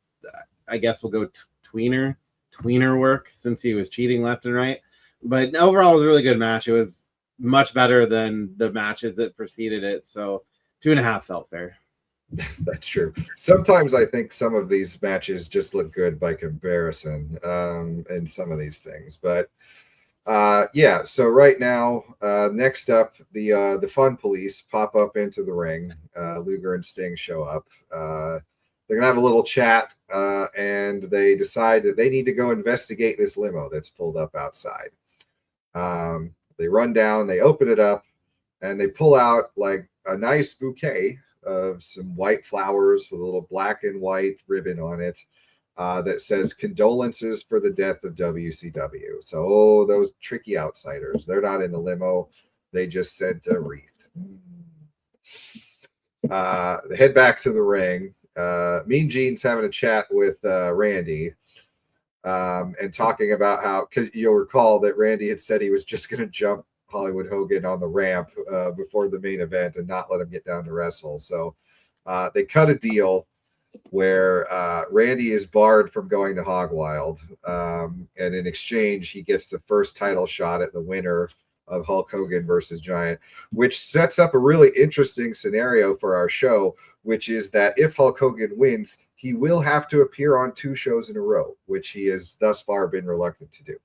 I guess we'll go tweener work since he was cheating left and right. But overall, it was a really good match. It was much better than the matches that preceded it. So 2.5 felt fair. That's true. Sometimes I think some of these matches just look good by comparison in some of these things. But yeah, so right now, next up, the Fun Police pop up into the ring. Luger and Sting show up. They're going to have a little chat, and they decide that they need to go investigate this limo that's pulled up outside. They run down, they open it up, and they pull out like a nice bouquet of some white flowers with a little black and white ribbon on it that says condolences for the death of WCW. So those tricky outsiders, they're not in the limo. They just sent a wreath. They head back to the ring. Mean Gene's having a chat with Randy and talking about how, because you'll recall that Randy had said he was just going to jump Hollywood Hogan on the ramp before the main event and not let him get down to wrestle. So they cut a deal where Randy is barred from going to Hog Wild. And in exchange, he gets the first title shot at the winner of Hulk Hogan versus Giant, which sets up a really interesting scenario for our show, which is that if Hulk Hogan wins, he will have to appear on 2 shows in a row, which he has thus far been reluctant to do.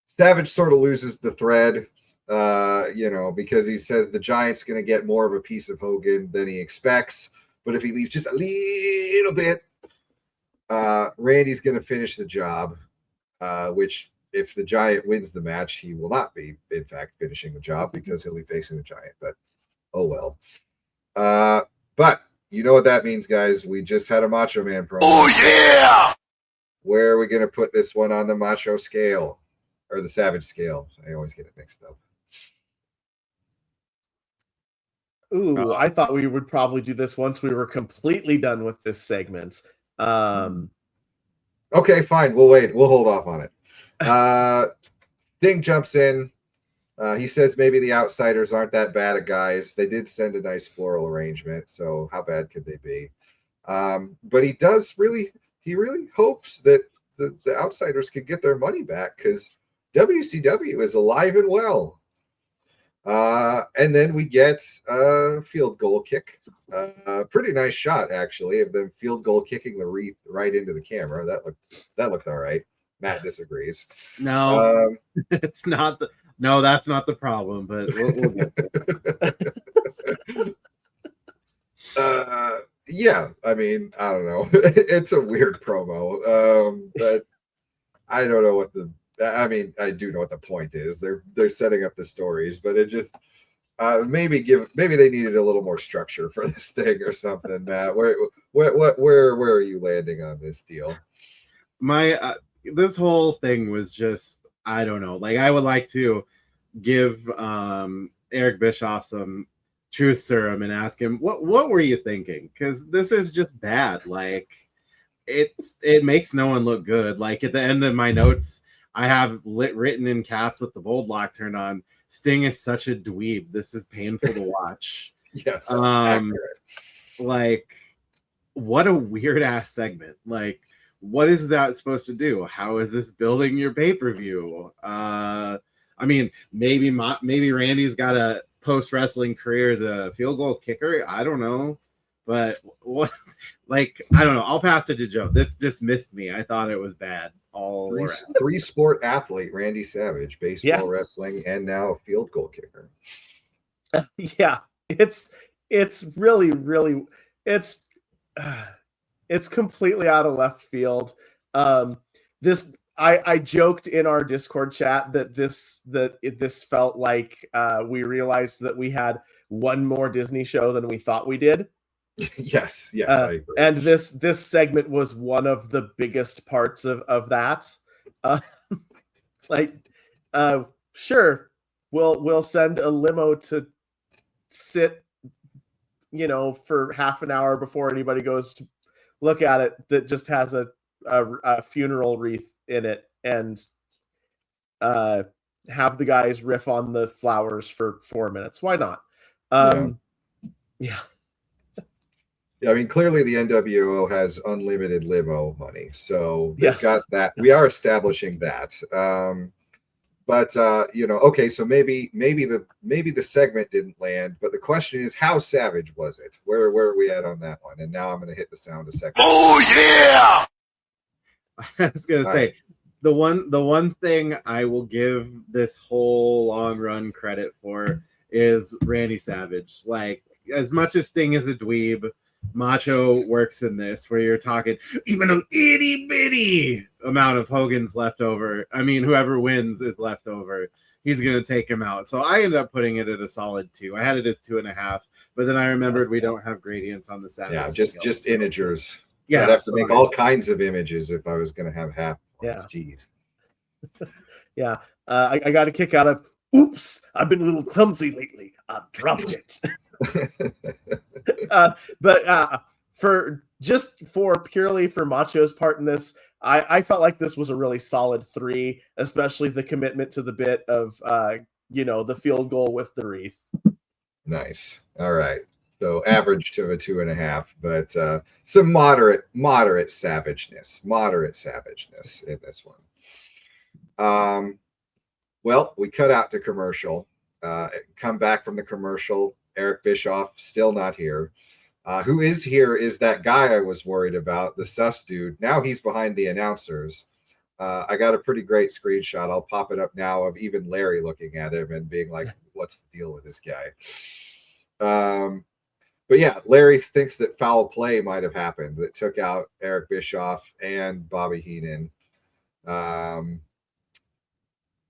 Savage sort of loses the thread, because he says the Giant's going to get more of a piece of Hogan than he expects. But if he leaves just a little bit, Randy's going to finish the job, which if the Giant wins the match, he will not be, in fact, finishing the job because he'll be facing the Giant. But, oh well. But you know what that means, guys. We just had a Macho Man promo. Oh, yeah! Where are we going to put this one on the Macho scale? Or the Savage scale. I always get it mixed up. Ooh, I thought we would probably do this once we were completely done with this segment. Okay, fine. We'll wait. We'll hold off on it. Sting jumps in. He says maybe the outsiders aren't that bad at guys. They did send a nice floral arrangement, so how bad could they be? But he really hopes that the outsiders can get their money back because WCW is alive and well. And then we get a field goal kick. Pretty nice shot, actually, of them field goal kicking the wreath right into the camera. That looked all right. Matt disagrees. No, it's not. No, that's not the problem. But we'll get there. Yeah, I mean, I don't know. It's a weird promo, but I don't know what I mean, I do know what the point is. They're setting up the stories, but it just maybe they needed a little more structure for this thing or something. Matt, where are you landing on this deal? My this whole thing was just, I don't know. Like, I would like to give Eric Bischoff some truth serum and ask him what were you thinking? Because this is just bad. Like, it makes no one look good. Like, at the end of my notes, I have written in caps with the bold lock turned on. Sting is such a dweeb. This is painful to watch. Yes. Like, what a weird ass segment. Like, what is that supposed to do? How is this building your pay-per-view? I mean, maybe Randy's got a post-wrestling career as a field goal kicker. I don't know. But what, like, I don't know. I'll pass it to Joe. This just missed me. I thought it was bad. Three sport athlete, Randy Savage, baseball, wrestling, and now a field goal kicker. Yeah, it's really it's completely out of left field. I joked in our Discord chat that this felt like we realized that we had one more Disney show than we thought we did. Yes, I agree. And this segment was one of the biggest parts of that. Sure, we'll send a limo to sit, for half an hour before anybody goes to look at it, that just has a funeral wreath in it, and have the guys riff on the flowers for 4 minutes. Why not? Yeah. I mean, clearly the NWO has unlimited limo money, so they've got that. We are establishing that. Okay, so maybe the segment didn't land, but the question is, how savage was it? Where are we at on that one? And now I'm going to hit the sound a second. Oh yeah! I was going to say, the one thing I will give this whole long run credit for is Randy Savage. Like, as much as Sting is a dweeb, Macho works in this, where you're talking even an itty bitty amount of Hogan's left over. I mean, whoever wins is left over. He's going to take him out. So I ended up putting it at a solid 2. I had it as 2.5, but then I remembered we don't have gradients on the Savage. Yeah, just integers. Yeah, I'd have to make all kinds of images if I was going to have half points. Yeah. Jeez. Yeah. I got a kick out of, oops, I've been a little clumsy lately. I dropped it. But purely for Macho's part in this, I felt like this was a really solid 3, especially the commitment to the bit of the field goal with the wreath. Nice. All right. So average to a 2.5, but some moderate savageness in this one. Well, we cut out to commercial. Come back from the commercial. Eric Bischoff still not here. Who is here is that guy I was worried about, the sus dude. Now he's behind the announcers. I got a pretty great screenshot. I'll pop it up now of even Larry looking at him and being like, what's the deal with this guy? But yeah, Larry thinks that foul play might have happened that took out Eric Bischoff and Bobby Heenan. But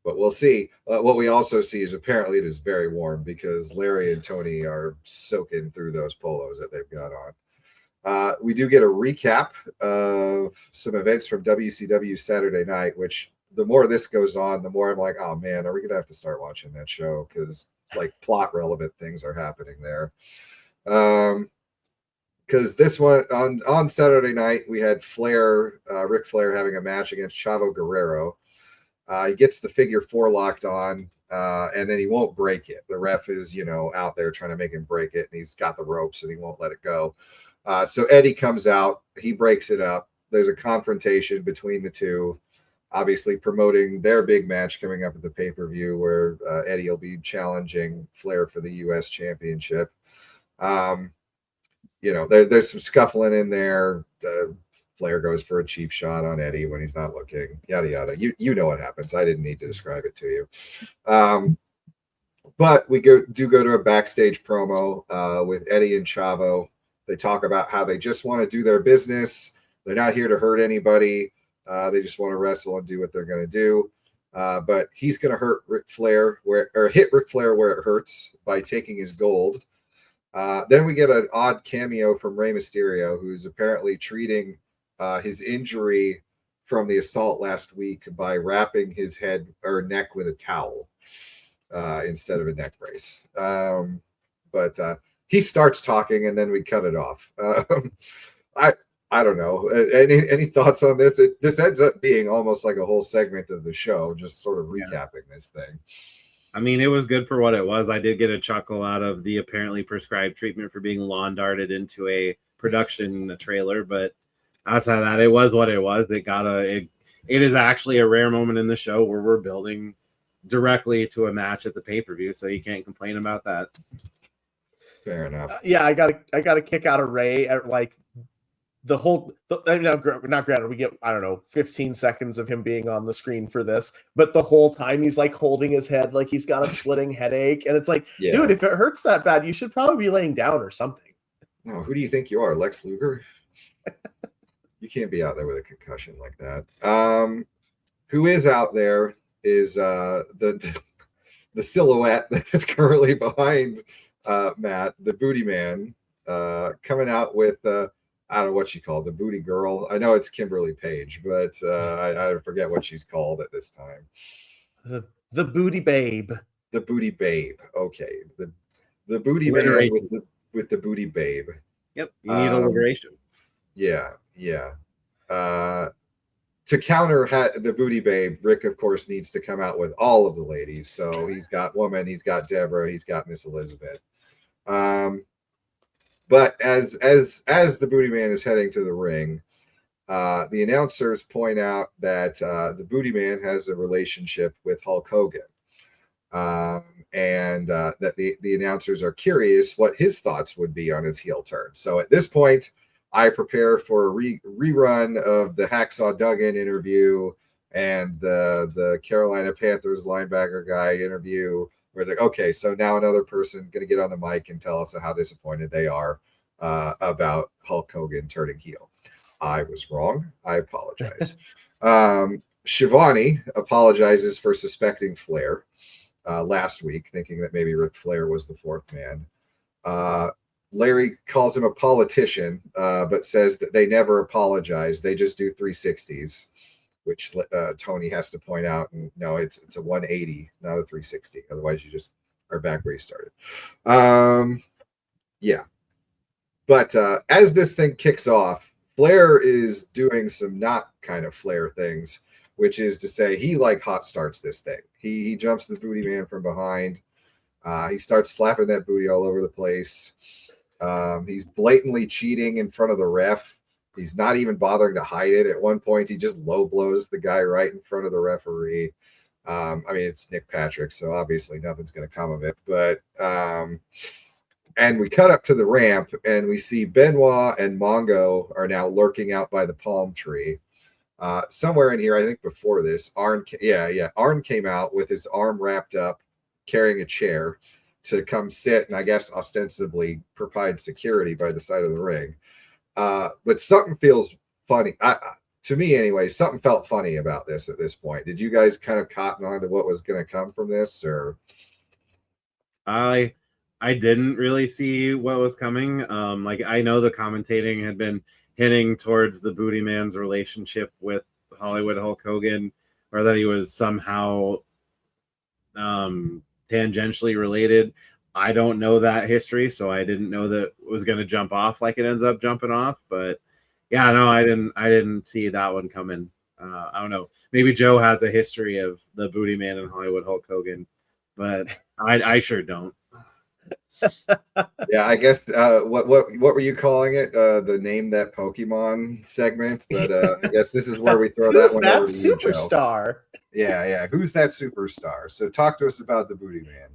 we'll see. What we also see is apparently it is very warm because Larry and Tony are soaking through those polos that they've got on. We do get a recap of some events from WCW Saturday night, which the more this goes on, the more I'm like, oh man, are we going to have to start watching that show? Because like plot relevant things are happening there. Because this one on Saturday night, we had Ric Flair having a match against Chavo Guerrero. He gets the figure 4 locked on. and then he won't break it. The ref is, out there trying to make him break it, and he's got the ropes and he won't let it go. So Eddie comes out, he breaks it up. There's a confrontation between the two, obviously promoting their big match coming up at the pay-per-view where Eddie will be challenging Flair for the U.S. Championship. There's some scuffling in there. Flair goes for a cheap shot on Eddie when he's not looking, yada, yada. You know what happens. I didn't need to describe it to you. But we go to a backstage promo with Eddie and Chavo. They talk about how they just want to do their business. They're not here to hurt anybody. They just want to wrestle and do what they're going to do. But he's going to hit Ric Flair where it hurts by taking his gold. Then we get an odd cameo from Rey Mysterio, who's apparently treating his injury from the assault last week by wrapping his head or neck with a towel instead of a neck brace. But he starts talking and then we cut it off. I don't know. Any thoughts on this? This ends up being almost like a whole segment of the show, just sort of recapping this thing. I mean, it was good for what it was. I did get a chuckle out of the apparently prescribed treatment for being lawn darted into a production trailer, but outside of that, it was what it was. It is actually a rare moment in the show where we're building directly to a match at the pay-per-view, so you can't complain about that. Fair enough. I got a kick out of Ray at like the whole. Not granted, we get 15 seconds of him being on the screen for this, but the whole time he's like holding his head like he's got a splitting headache, and it's like, dude, if it hurts that bad, you should probably be laying down or something. No, who do you think you are, Lex Luger? You can't be out there with a concussion like that. Who is out there is the silhouette that's currently behind Matt, the Booty Man, coming out with I don't know what she called, the Booty Girl. I know it's Kimberly Page, but I forget what she's called at this time. The Booty Babe. The Booty Babe. Okay, the Booty Man with the Booty Babe. Yep, you need alliteration. Yeah. To counter the Booty Babe, Rick, of course, needs to come out with all of the ladies. So he's got Woman, he's got Deborah, he's got Miss Elizabeth. But as the Booty Man is heading to the ring, the announcers point out that the Booty Man has a relationship with Hulk Hogan. And that the announcers are curious what his thoughts would be on his heel turn. So at this point, I prepare for a rerun of the Hacksaw Duggan interview and the Carolina Panthers linebacker guy interview where they're, okay, so now another person going to get on the mic and tell us how disappointed they are about Hulk Hogan turning heel. I was wrong. I apologize. Shivani apologizes for suspecting Flair last week, thinking that maybe Ric Flair was the fourth man. Larry calls him a politician, but says that they never apologize. They just do 360s, which Tony has to point out. And no, it's a 180, not a 360. Otherwise, you just are back where you started. Yeah. But as this thing kicks off, Flair is doing some not kind of Flair things, which is to say he like hot starts this thing. He jumps the Booty Man from behind. He starts slapping that booty all over the place. He's blatantly cheating in front of the ref. He's not even bothering to hide it. At one point, he just low blows the guy right in front of the referee. I mean, it's Nick Patrick, so obviously nothing's going to come of it. But and we cut up to the ramp, and we see Benoit and Mongo are now lurking out by the palm tree. Somewhere in here, I think before this, Arn came out with his arm wrapped up, carrying a chair to come sit and I guess ostensibly provide security by the side of the ring. But something feels funny. To me anyway, something felt funny about this at this point. Did you guys kind of cotton on to what was going to come from this, or? I didn't really see what was coming. Like I know the commentating had been hitting towards the Booty Man's relationship with Hollywood Hulk Hogan, or that he was somehow tangentially related. I don't know that history, so I didn't know that it was going to jump off like it ends up jumping off. But yeah, no, I didn't see that one coming. I don't know. Maybe Joe has a history of the Booty Man and Hollywood Hulk Hogan. but I sure don't. Yeah, I guess what were you calling it? The name that Pokemon segment, but I guess this is where we throw that Who's one that over to you, Joe. superstar? Yeah. Who's that superstar? So talk to us about the Booty Man.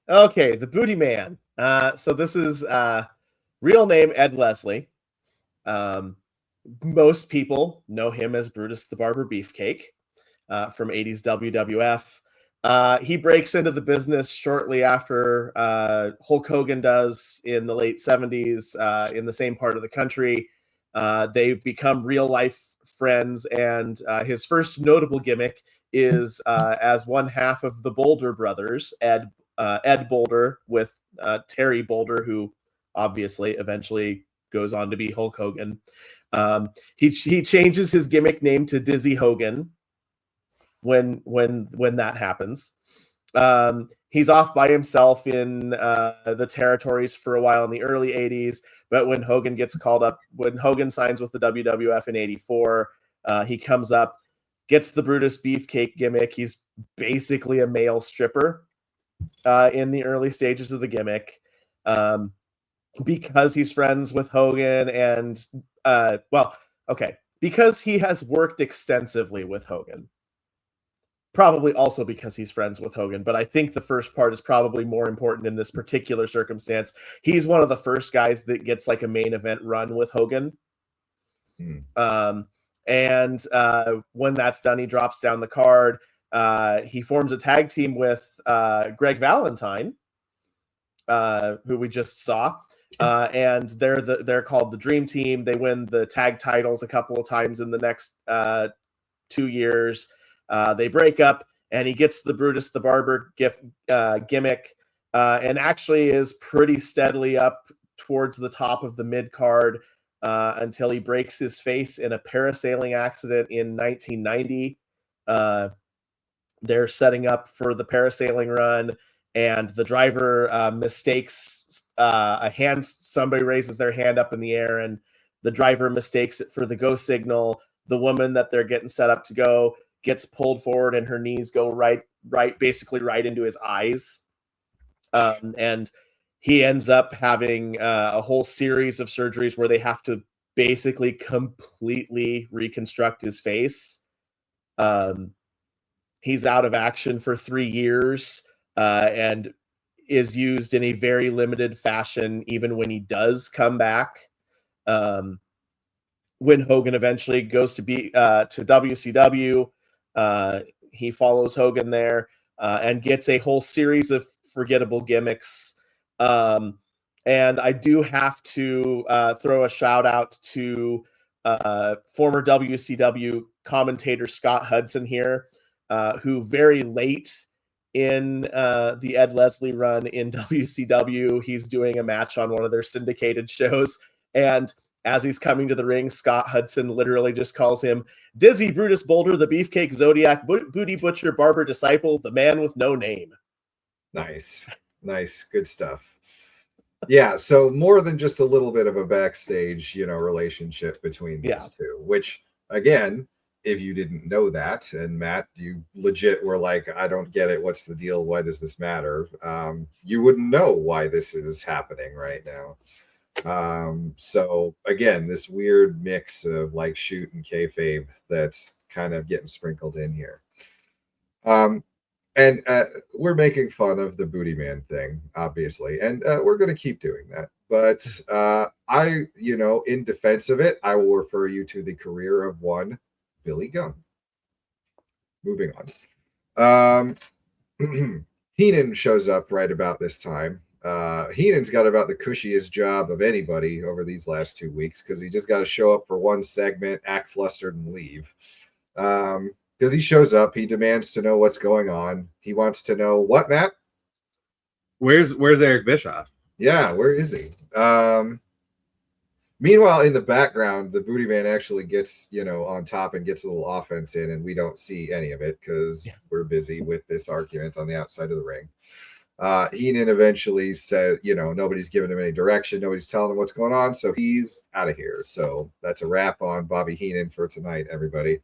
Okay, the Booty Man. So this is real name Ed Leslie. Most people know him as Brutus the Barber Beefcake from 80s WWF. He breaks into the business shortly after Hulk Hogan does in the late 70s in the same part of the country. They become real life friends, and his first notable gimmick is as one half of the Boulder brothers, Ed Boulder with Terry Boulder, who obviously eventually goes on to be Hulk Hogan. He changes his gimmick name to Dizzy Hogan when that happens. He's off by himself in the territories for a while in the early 80s, but when Hogan gets called up, when Hogan signs with the WWF in 84, he comes up, gets the Brutus Beefcake gimmick. He's basically a male stripper in the early stages of the gimmick. Because he's friends with Hogan and because he has worked extensively with Hogan. Probably also because he's friends with Hogan, but I think the first part is probably more important in this particular circumstance. He's one of the first guys that gets like a main event run with Hogan. And when that's done, he drops down the card. He forms a tag team with Greg Valentine, who we just saw. And they're called the Dream Team. They win the tag titles a couple of times in the next 2 years. They break up, and he gets the Brutus the Barber gimmick, and actually is pretty steadily up towards the top of the mid card until he breaks his face in a parasailing accident in 1990. They're setting up for the parasailing run, and the driver mistakes a hand. Somebody raises their hand up in the air, and the driver mistakes it for the go signal. The woman that they're getting set up to go gets pulled forward, and her knees go basically right into his eyes. And he ends up having a whole series of surgeries where they have to basically completely reconstruct his face. He's out of action for 3 years and is used in a very limited fashion, even when he does come back. When Hogan eventually goes to WCW, he follows Hogan there and gets a whole series of forgettable gimmicks. And I do have to throw a shout out to former WCW commentator Scott Hudson here, who very late in the Ed Leslie run in WCW, he's doing a match on one of their syndicated shows, and as he's coming to the ring, Scott Hudson literally just calls him Dizzy Brutus Boulder, the Beefcake Zodiac Booty Butcher Barber Disciple, the man with no name. Nice, good stuff. Yeah, so more than just a little bit of a backstage, relationship between these two, which again, if you didn't know that, and Matt, you legit were like, I don't get it. What's the deal? Why does this matter? You wouldn't know why this is happening right now. So again, this weird mix of like shoot and kayfabe that's kind of getting sprinkled in here. And we're making fun of the Booty Man thing, obviously, and we're going to keep doing that. But in defense of it, I will refer you to the career of one Billy Gunn. Moving on. Heenan shows up right about this time. Heenan's got about the cushiest job of anybody over these last 2 weeks because he just got to show up for one segment, act flustered, and leave. Because he shows up, he demands to know what's going on. He wants to know what, Matt? Where's Eric Bischoff? Yeah, where is he? Meanwhile, in the background, the Booty Man actually gets, on top and gets a little offense in, and we don't see any of it because we're busy with this argument on the outside of the ring. Heenan eventually said, nobody's giving him any direction. Nobody's telling him what's going on. So he's out of here. So that's a wrap on Bobby Heenan for tonight, everybody.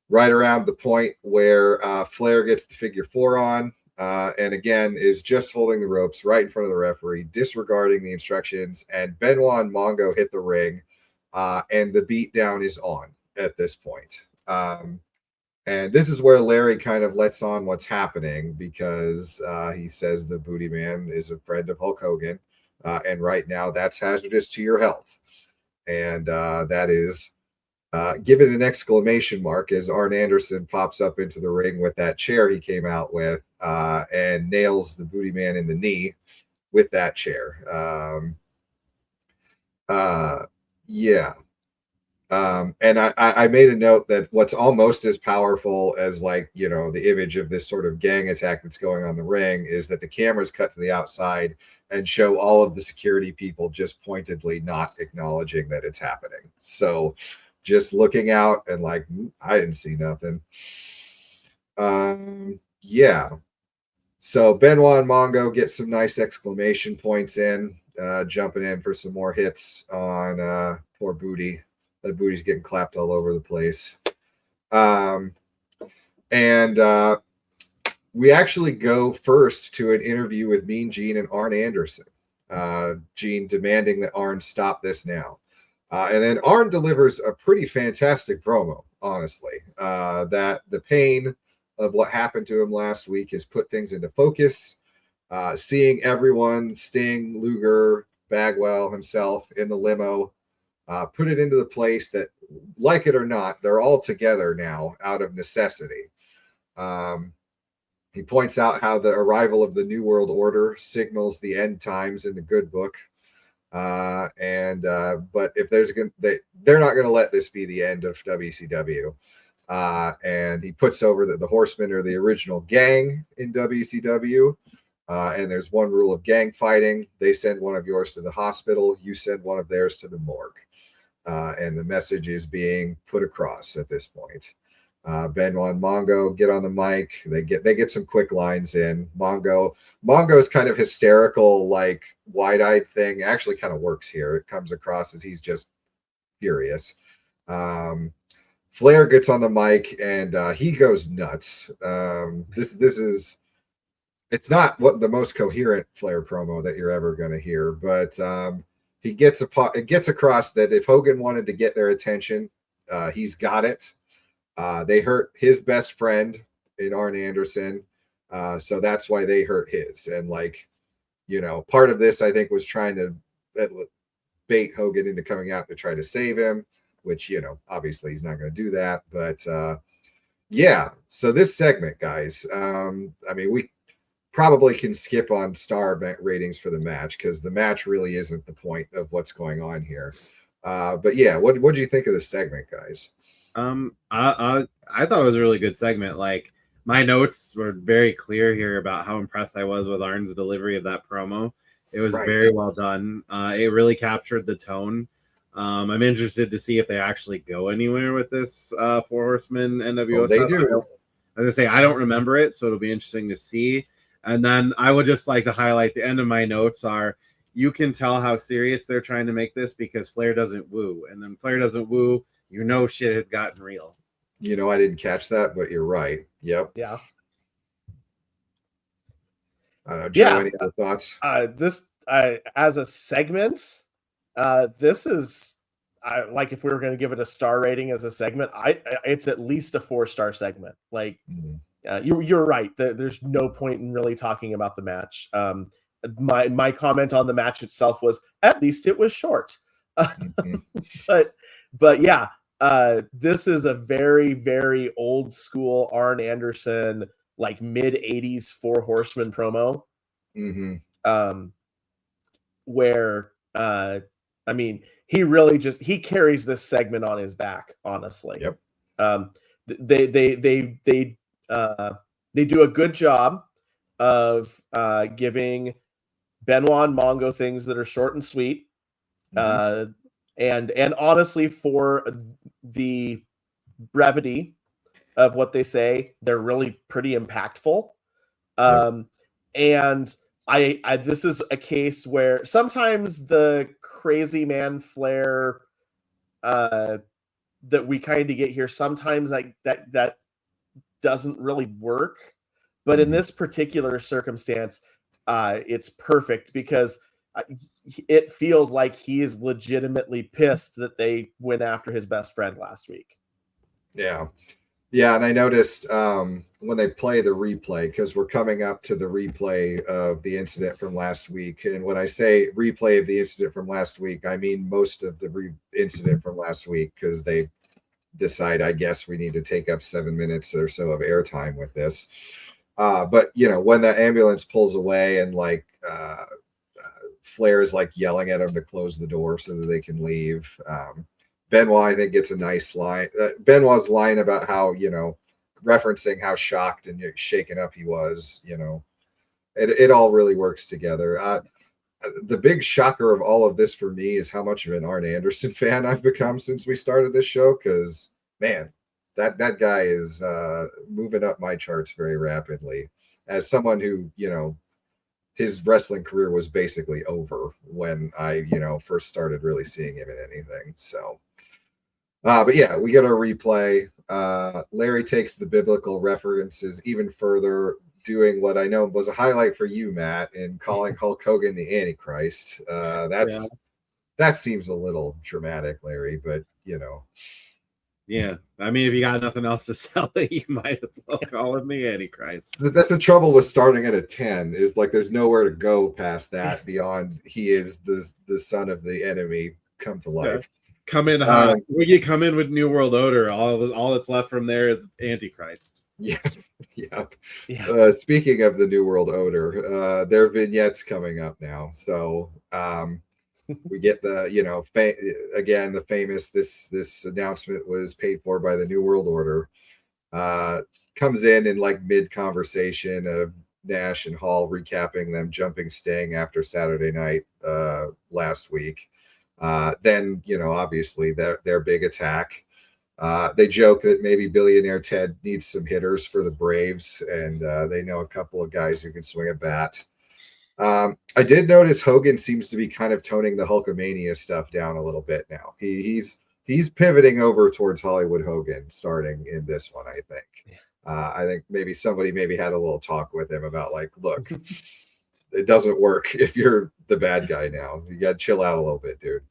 right around the point where Flair gets the figure 4 on, and again is just holding the ropes right in front of the referee, disregarding the instructions, and Benoit and Mongo hit the ring, and the beatdown is on at this point. And this is where Larry kind of lets on what's happening, because he says the Booty Man is a friend of Hulk Hogan, and right now that's hazardous to your health. And that is give it an exclamation mark as Arn Anderson pops up into the ring with that chair he came out with, and nails the Booty Man in the knee with that chair. Yeah. And I made a note that what's almost as powerful as, like, you know, the image of this sort of gang attack that's going on the ring is that the cameras cut to the outside and show all of the security people just pointedly not acknowledging that it's happening. So just looking out and like, I didn't see nothing. Yeah. So Benoit and Mongo get some nice exclamation points in, jumping in for some more hits on poor Booty. That Booty's getting clapped all over the place. And we actually go first to an interview with Mean Gene and Arn Anderson. Gene demanding that Arn stop this now. And then Arn delivers a pretty fantastic promo, honestly. That the pain of what happened to him last week has put things into focus. Seeing everyone, Sting, Luger, Bagwell himself in the limo, put it into the place that, like it or not, they're all together now out of necessity. He points out how the arrival of the New World Order signals the end times in the good book. But if they're not going to let this be the end of WCW. And he puts over that the Horsemen are the original gang in WCW. And there's one rule of gang fighting. They send one of yours to the hospital. You send one of theirs to the morgue. And the message is being put across at this point. Benoit and Mongo get on the mic. They get some quick lines in. Mongo's kind of hysterical, like wide-eyed thing actually kind of works here. It comes across as he's just furious. Flair gets on the mic and he goes nuts. It's not what the most coherent Flair promo that you're ever going to hear, but it gets across that if Hogan wanted to get their attention, he's got it. They hurt his best friend in Arn Anderson, so that's why they hurt his. And, like, you know, part of this I think was trying to bait Hogan into coming out to try to save him, which, you know, obviously he's not going to do that. But yeah, so this segment, guys, I mean, we probably can skip on star ratings for the match because the match really isn't the point of what's going on here. But yeah, what do you think of this segment, guys? I thought it was a really good segment. Like, my notes were very clear here about how impressed I was with Arn's delivery of that promo. It was very well done. It really captured the tone. I'm interested to see if they actually go anywhere with this Four Horsemen NWO. They do. I was gonna say I don't remember it, so it'll be interesting to see. And then I would just like to highlight the end of my notes are you can tell how serious they're trying to make this because Flair doesn't woo, and then Flair doesn't woo. You know, shit has gotten real. You know, I didn't catch that, but you're right. Yep. Yeah. I don't know, Joe, any other thoughts? As a segment, this is like if we were going to give it a star rating as a segment, it's at least a 4-star segment. Like, you're right. There's no point in really talking about the match. My comment on the match itself was at least it was short. But yeah, this is a very, very old school Arn Anderson, like mid 80s Four Horsemen promo. Where I mean, he really he carries this segment on his back, honestly. Yep. They do a good job of giving Benoit and Mongo things that are short and sweet. And honestly, for the brevity of what they say, they're really pretty impactful. And I this is a case where sometimes the crazy man Flair that we kind of get here, sometimes that doesn't really work. But in this particular circumstance, it's perfect because it feels like he is legitimately pissed that they went after his best friend last week. Yeah. Yeah, and I noticed when they play the replay, because we're coming up to the replay of the incident from last week. And when I say replay of the incident from last week, I mean most of the incident from last week, because they decide, I guess, we need to take up 7 minutes or so of airtime with this. But, when the ambulance pulls away and like Flair is like yelling at him to close the door so that they can leave. Benoit, I think, gets a nice line. Benoit's line about how, referencing how shocked and shaken up he was, it all really works together. The big shocker of all of this for me is how much of an Arn Anderson fan I've become since we started this show. Because, man, that guy is moving up my charts very rapidly. As someone who, his wrestling career was basically over when I, first started really seeing him in anything. So, but yeah, we get our replay. Larry takes the biblical references even further, doing what I know was a highlight for you, Matt, in calling Hulk Hogan the Antichrist. That seems a little dramatic, Larry, but Yeah, I mean, if you got nothing else to sell it, you might as well call him the Antichrist. That's the trouble with starting at a 10, is like there's nowhere to go past that beyond he is the son of the enemy come to life. Yeah. Come in hot. When you come in with New World Order, all that's left from there is Antichrist. Yeah. Speaking of the New World Order, their vignettes coming up now. So we get the, again, the famous, this announcement was paid for by the New World Order. Comes in like mid conversation of Nash and Hall recapping them jumping Sting after Saturday night last week. Then, obviously their big attack. They joke that maybe Billionaire Ted needs some hitters for the Braves, and they know a couple of guys who can swing a bat. I did notice Hogan seems to be kind of toning the Hulkamania stuff down a little bit now. He's pivoting over towards Hollywood Hogan starting in this one, I think. I think maybe somebody had a little talk with him about like, look, it doesn't work if you're the bad guy now. You got to chill out a little bit, dude.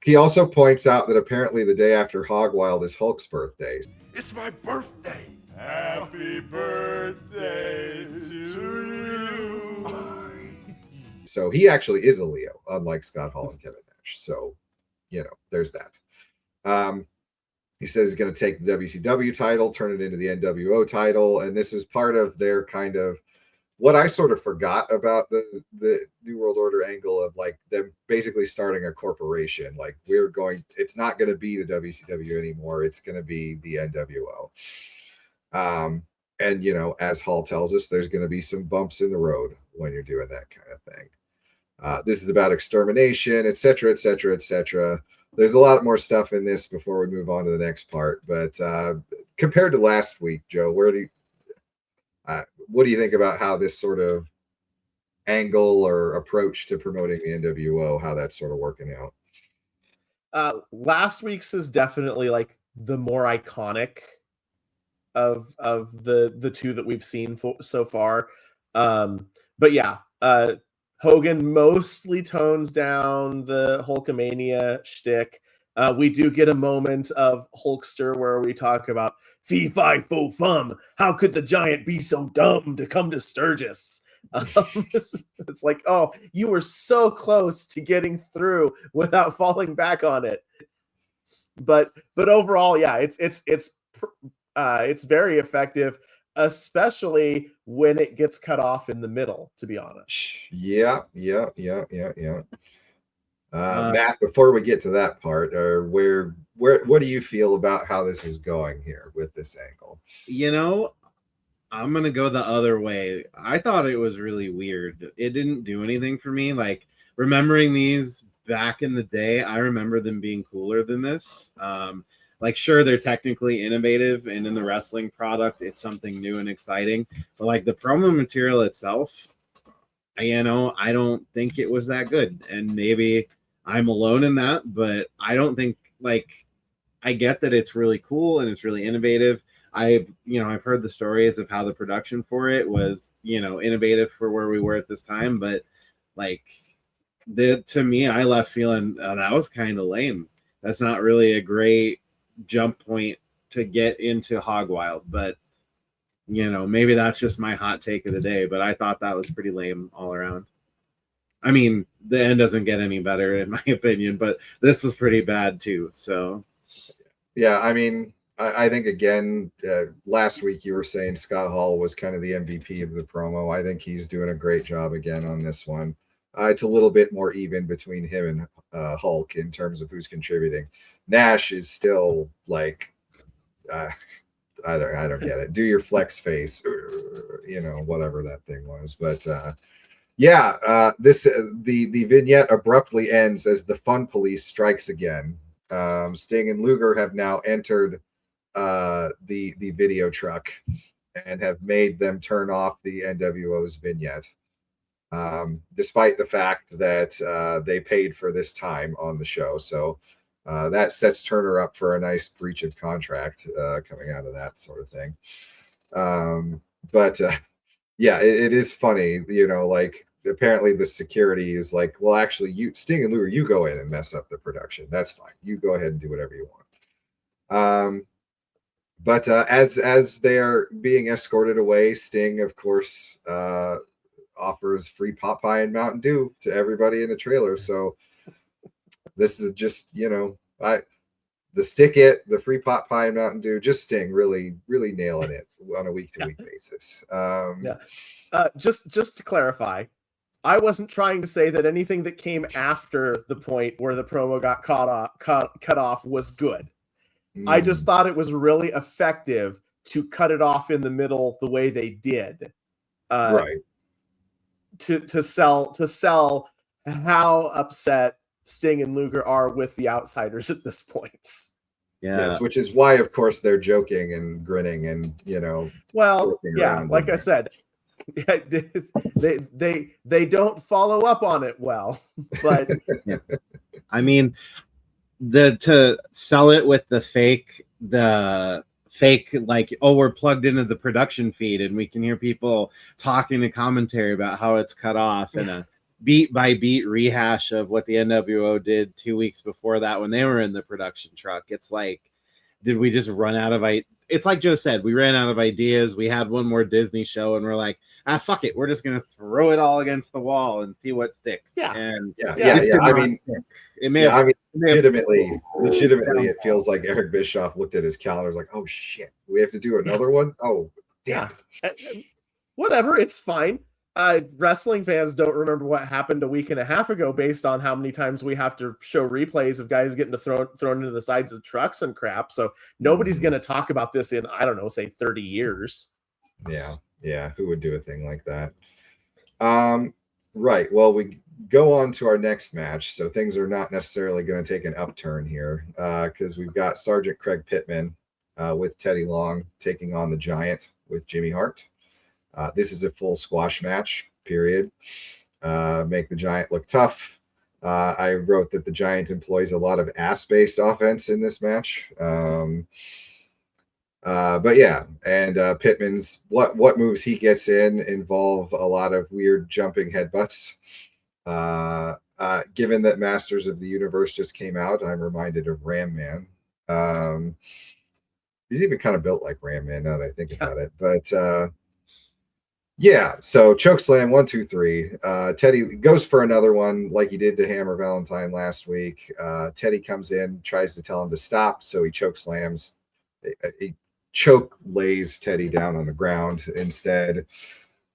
He also points out that apparently the day after Hog Wild is Hulk's birthday. It's my birthday. Happy birthday to you. So he actually is a Leo, unlike Scott Hall and Kevin Nash. So, there's that. He says he's going to take the WCW title, turn it into the NWO title. And this is part of their kind of what I sort of forgot about the New World Order angle of like them basically starting a corporation. Like it's not going to be the WCW anymore. It's going to be the NWO. And, as Hall tells us, there's going to be some bumps in the road when you're doing that kind of thing. This is about extermination, et cetera, et cetera, et cetera. There's a lot more stuff in this before we move on to the next part. But compared to last week, Joe, what do you think about how this sort of angle or approach to promoting the NWO, how that's sort of working out? Last week's is definitely like the more iconic of the two that we've seen so far. But yeah, Hogan mostly tones down the Hulkamania shtick. We do get a moment of Hulkster where we talk about fee fi fo fum. How could the giant be so dumb to come to Sturgis? It's like, oh, you were so close to getting through without falling back on it. But overall, yeah, it's very effective, especially when it gets cut off in the middle, to be honest. Yeah. Matt, before we get to that part, what do you feel about how this is going here with this angle? I'm gonna go the other way. I thought it was really weird. It didn't do anything for me. Like remembering these back in the day, I remember them being cooler than this. Like sure, they're technically innovative, and in the wrestling product, it's something new and exciting. But like the promo material itself, I don't think it was that good. And maybe I'm alone in that, but I don't think like I get that it's really cool and it's really innovative. I've heard the stories of how the production for it was, innovative for where we were at this time, but like to me, I left feeling that was kind of lame. That's not really a great jump point to get into Hog Wild, but maybe that's just my hot take of the day, but I thought that was pretty lame all around. I mean, the end doesn't get any better in my opinion, but this was pretty bad too. So yeah, I mean, I think again, last week you were saying Scott Hall was kind of the MVP of the promo. I think he's doing a great job again on this one. It's a little bit more even between him and Hulk in terms of who's contributing. Nash is still like, I don't get it. Do your flex face, whatever that thing was. But the vignette abruptly ends as the Fun Police strikes again. Sting and Luger have now entered the video truck and have made them turn off the NWO's vignette. Despite the fact that they paid for this time on the show. So that sets Turner up for a nice breach of contract coming out of that sort of thing. It is funny, like apparently the security is like, well, actually, you, Sting and Luger, you go in and mess up the production. That's fine. You go ahead and do whatever you want. As they're being escorted away, Sting, of course, offers free pot pie and Mountain Dew to everybody in the trailer. So this is just, the stick it, the free pot pie and Mountain Dew, just Sting really, really nailing it on a week-to-week basis. Just to clarify, I wasn't trying to say that anything that came after the point where the promo got cut off was good. I just thought it was really effective to cut it off in the middle the way they did. Right. To sell how upset Sting and Luger are with the outsiders at this point. Yeah. Yes, which is why, of course, they're joking and grinning and, Well, yeah, like I said, they don't follow up on it well, but yeah. I mean, to sell it with the fake like, oh, we're plugged into the production feed and we can hear people talking to commentary about how it's cut off and a beat by beat rehash of what the NWO did 2 weeks before that when they were in the production truck. It's like, did we just run out of it's like Joe said, we ran out of ideas. We had one more Disney show and we're like, fuck it, we're just gonna throw it all against the wall and see what sticks. Yeah. I mean, it may have legitimately it feels like Eric Bischoff looked at his calendar like, oh shit, we have to do another one. Oh damn. Whatever, it's fine. Wrestling fans don't remember what happened a week and a half ago based on how many times we have to show replays of guys getting thrown into the sides of trucks and crap. So nobody's going to talk about this in, I don't know, say 30 years. Yeah. Who would do a thing like that? Right. Well, we go on to our next match. So things are not necessarily going to take an upturn here because we've got Sergeant Craig Pittman with Teddy Long taking on the Giant with Jimmy Hart. This is a full squash match, period. Make the Giant look tough. I wrote that the Giant employs a lot of ass-based offense in this match. Pittman's what moves he gets in involve a lot of weird jumping headbutts. Given that Masters of the Universe just came out, I'm reminded of Ram Man. He's even kind of built like Ram Man now that I think about it. But so chokeslam 1, 2, 3. Teddy goes for another one like he did to Hammer Valentine last week. Teddy comes in, tries to tell him to stop, so he chokeslams. He choke lays Teddy down on the ground instead.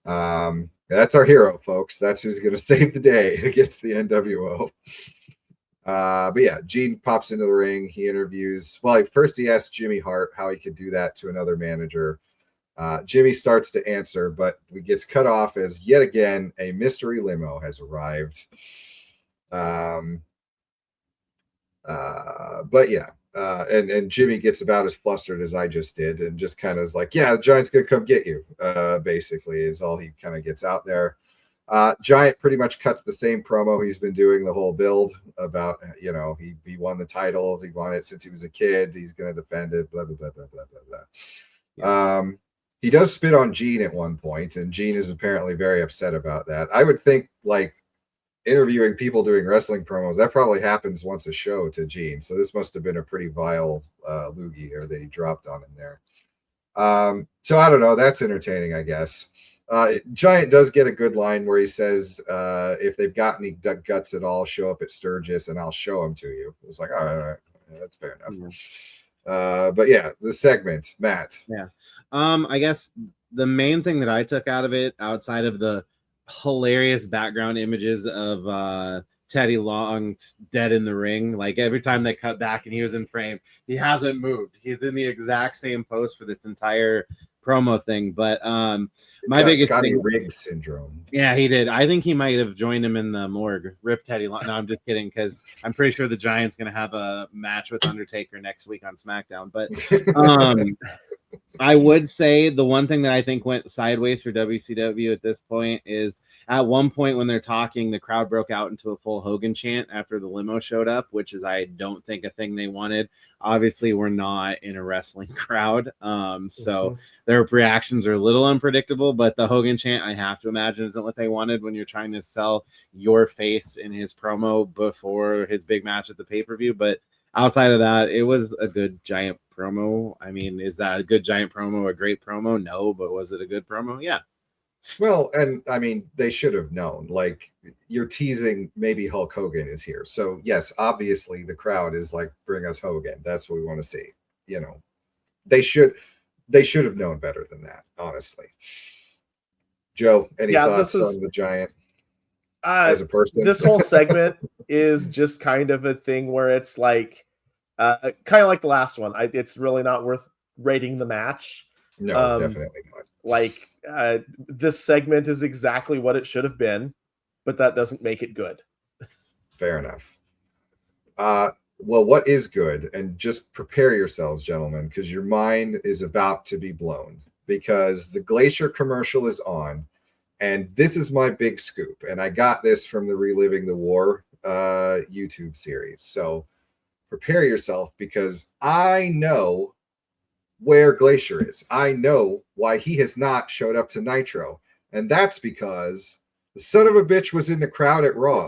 That's our hero, folks. That's who's going to save the day against the NWO. Gene pops into the ring. He interviews. Well, first he asks Jimmy Hart how he could do that to another manager. Jimmy starts to answer, but he gets cut off as yet again a mystery limo has arrived. And Jimmy gets about as flustered as I just did and just kind of is like, yeah, the Giant's gonna come get you, basically is all he kind of gets out there. Giant pretty much cuts the same promo he's been doing the whole build about, he won the title. He won it since he was a kid. He's going to defend it, blah, blah, blah, blah, blah, blah, blah. Yeah. He does spit on Gene at one point, and Gene is apparently very upset about that. I would think, like, interviewing people doing wrestling promos, that probably happens once a show to Gene. So this must have been a pretty vile loogie here that he dropped on him there. So I don't know. That's entertaining, I guess. Giant does get a good line where he says, if they've got any guts at all, show up at Sturgis and I'll show them to you. It was like, all right. Yeah, that's fair enough. But yeah, the segment, Matt. Yeah. I guess the main thing that I took out of it, outside of the hilarious background images of Teddy Long dead in the ring, like every time they cut back and he was in frame, he hasn't moved. He's in the exact same pose for this entire promo thing. But my biggest Scotty thing, Riggs syndrome. Yeah, he did. I think he might have joined him in the morgue. Rip Teddy Long. No, I'm just kidding, because I'm pretty sure the Giant's going to have a match with Undertaker next week on SmackDown. But I would say the one thing that I think went sideways for WCW at this point is, at one point when they're talking, the crowd broke out into a full Hogan chant after the limo showed up, which is, I don't think, a thing they wanted. Obviously, we're not in a wrestling crowd, so their reactions are a little unpredictable, but the Hogan chant, I have to imagine, isn't what they wanted when you're trying to sell your face in his promo before his big match at the pay-per-view. But outside of that, it was a good Giant promo. I mean, is that a good Giant promo, a great promo? No, but was it a good promo? Yeah. Well, and I mean, they should have known. Like, you're teasing maybe Hulk Hogan is here. So, yes, obviously the crowd is like, bring us Hogan. That's what we want to see. They should have known better than that, honestly. Joe, any thoughts on the Giant as a person? This whole segment is just kind of a thing where it's like, kind of like the last one. It's really not worth rating the match. No, definitely not. Like, this segment is exactly what it should have been, but that doesn't make it good. Fair enough. Well, what is good? And just prepare yourselves, gentlemen, because your mind is about to be blown, because the Glacier commercial is on, and this is my big scoop. And I got this from the Reliving the War YouTube series. So prepare yourself, because I know where Glacier is. I know why he has not showed up to Nitro. And that's because the son of a bitch was in the crowd at Raw.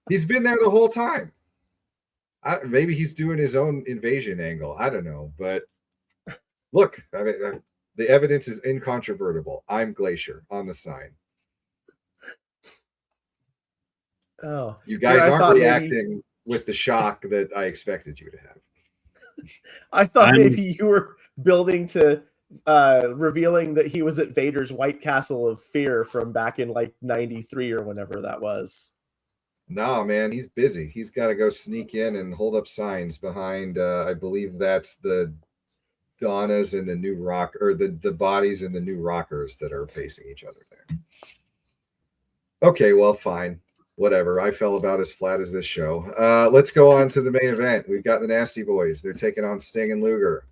He's been there the whole time. Maybe he's doing his own invasion angle. I don't know. But look, I mean, the evidence is incontrovertible. I'm Glacier on the sign. Oh, you guys aren't reacting with the shock that I expected you to have. I thought maybe you were building to revealing that he was at Vader's White Castle of Fear from back in like 93 or whenever that was. No, man, he's busy. He's got to go sneak in and hold up signs behind, I believe that's the Donnas and the New Rock, or the bodies and the New Rockers that are facing each other there. Okay, well, fine. Whatever. I fell about as flat as this show. Let's go on to the main event. We've got the Nasty Boys. They're taking on Sting and Luger.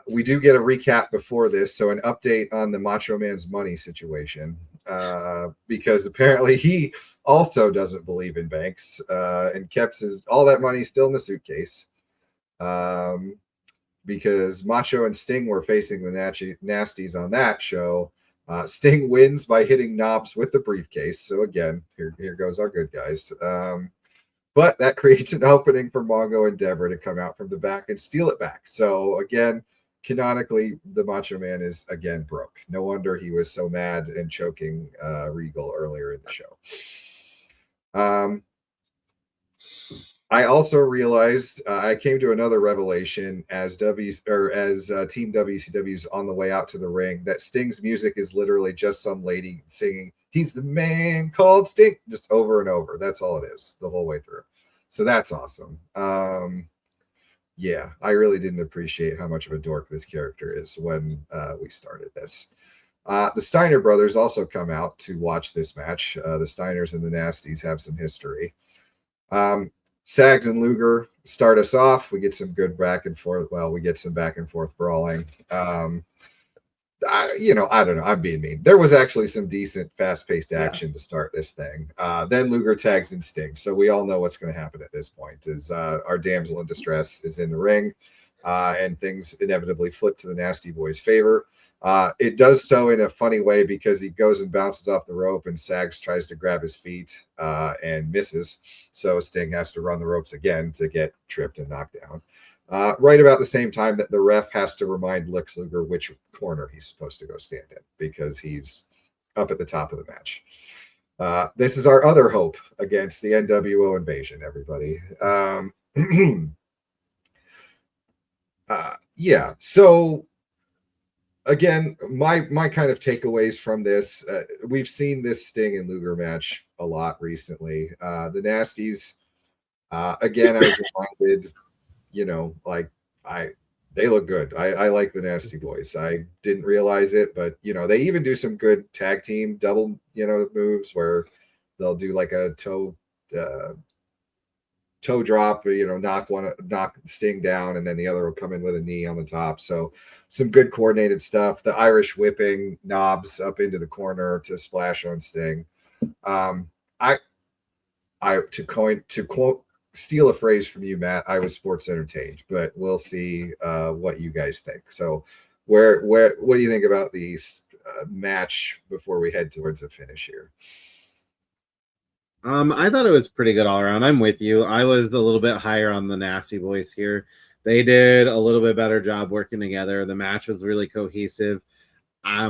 We do get a recap before this, so an update on the Macho Man's money situation, because apparently he also doesn't believe in banks and kept all that money still in the suitcase, because Macho and Sting were facing the Nasties on that show. Sting wins by hitting Knobs with the briefcase. So again, here goes our good guys. But that creates an opening for Mongo and Deborah to come out from the back and steal it back. So again, canonically, the Macho Man is again broke. No wonder he was so mad and choking Regal earlier in the show. I also realized I came to another revelation as Team WCW's on the way out to the ring that Sting's music is literally just some lady singing "He's the man called Sting" just over and over. That's all it is the whole way through. So that's awesome. Yeah, I really didn't appreciate how much of a dork this character is when we started this. The Steiner brothers also come out to watch this match. The Steiners and the Nasties have some history. Sags and Luger start us off. We get some good back and forth. Well, we get some back and forth brawling. I don't know. I'm being mean. There was actually some decent, fast-paced action to start this thing. Then Luger tags in Sting, so we all know what's going to happen at this point. Is our damsel in distress is in the ring, and things inevitably flip to the Nasty Boys' favor. It does so in a funny way because he goes and bounces off the rope, and Sags tries to grab his feet and misses. So Sting has to run the ropes again to get tripped and knocked down. Right about the same time that the ref has to remind Lex Luger which corner he's supposed to go stand in because he's up at the top of the match. This is our other hope against the NWO invasion, everybody. Yeah, so again, my kind of takeaways from this, we've seen this Sting and Luger match a lot recently. The Nasties, again, I was reminded, they look good. I like the Nasty Boys. I didn't realize it, but they even do some good tag team double, moves where they'll do like a toe drop, knock Sting down, and then the other will come in with a knee on the top. So some good coordinated stuff. The Irish whipping knobs up into the corner to splash on Sting. To steal a phrase from you, Matt, I was sports entertained, but we'll see what you guys think. So what do you think about the match before we head towards the finish here? I thought it was pretty good all around. I'm with you. I was a little bit higher on the Nasty Boys here. They did a little bit better job working together. The match was really cohesive. I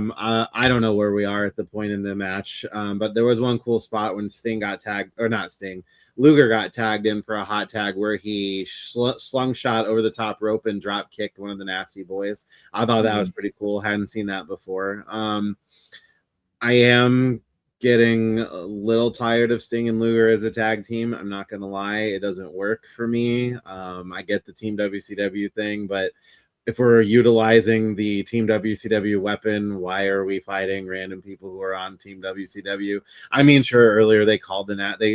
don't know where we are at the point in the match, but there was one cool spot when Sting got tagged, or not Sting, Luger got tagged in for a hot tag where he slung shot over the top rope and drop kicked one of the Nasty Boys. I thought that was pretty cool. Hadn't seen that before. I am getting a little tired of Sting and Luger as a tag team. I'm not going to lie. It doesn't work for me. I get the Team WCW thing, but if we're utilizing the Team WCW weapon, why are we fighting random people who are on Team WCW? I mean, sure, earlier they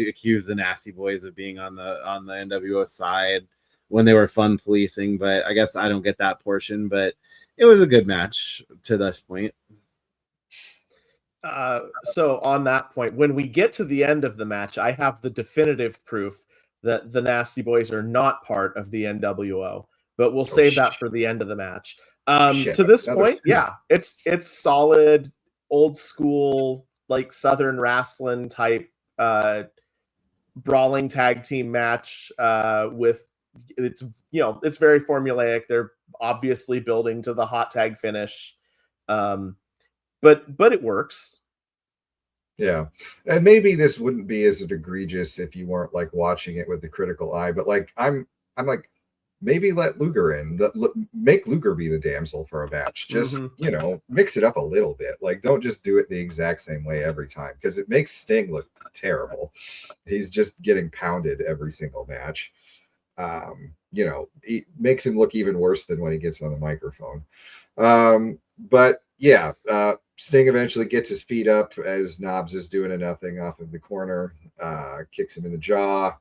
accused the Nasty Boys of being on the NWO side when they were fun policing, but I guess I don't get that portion. But it was a good match to this point. So on that point, when we get to the end of the match, I have the definitive proof that the Nasty Boys are not part of the NWO, but we'll save that for the end of the match. To this point, yeah, it's solid, old school, like Southern wrestling type brawling tag team match with it's very formulaic. They're obviously building to the hot tag finish. But it works. Yeah. And maybe this wouldn't be as egregious if you weren't like watching it with the critical eye, but like I'm like, maybe let Luger in, make Luger be the damsel for a match. Just, mix it up a little bit. Like, don't just do it the exact same way every time because it makes Sting look terrible. He's just getting pounded every single match. It makes him look even worse than when he gets on the microphone. But yeah, Sting eventually gets his feet up as Knobs is doing a nothing off of the corner, kicks him in the jaw,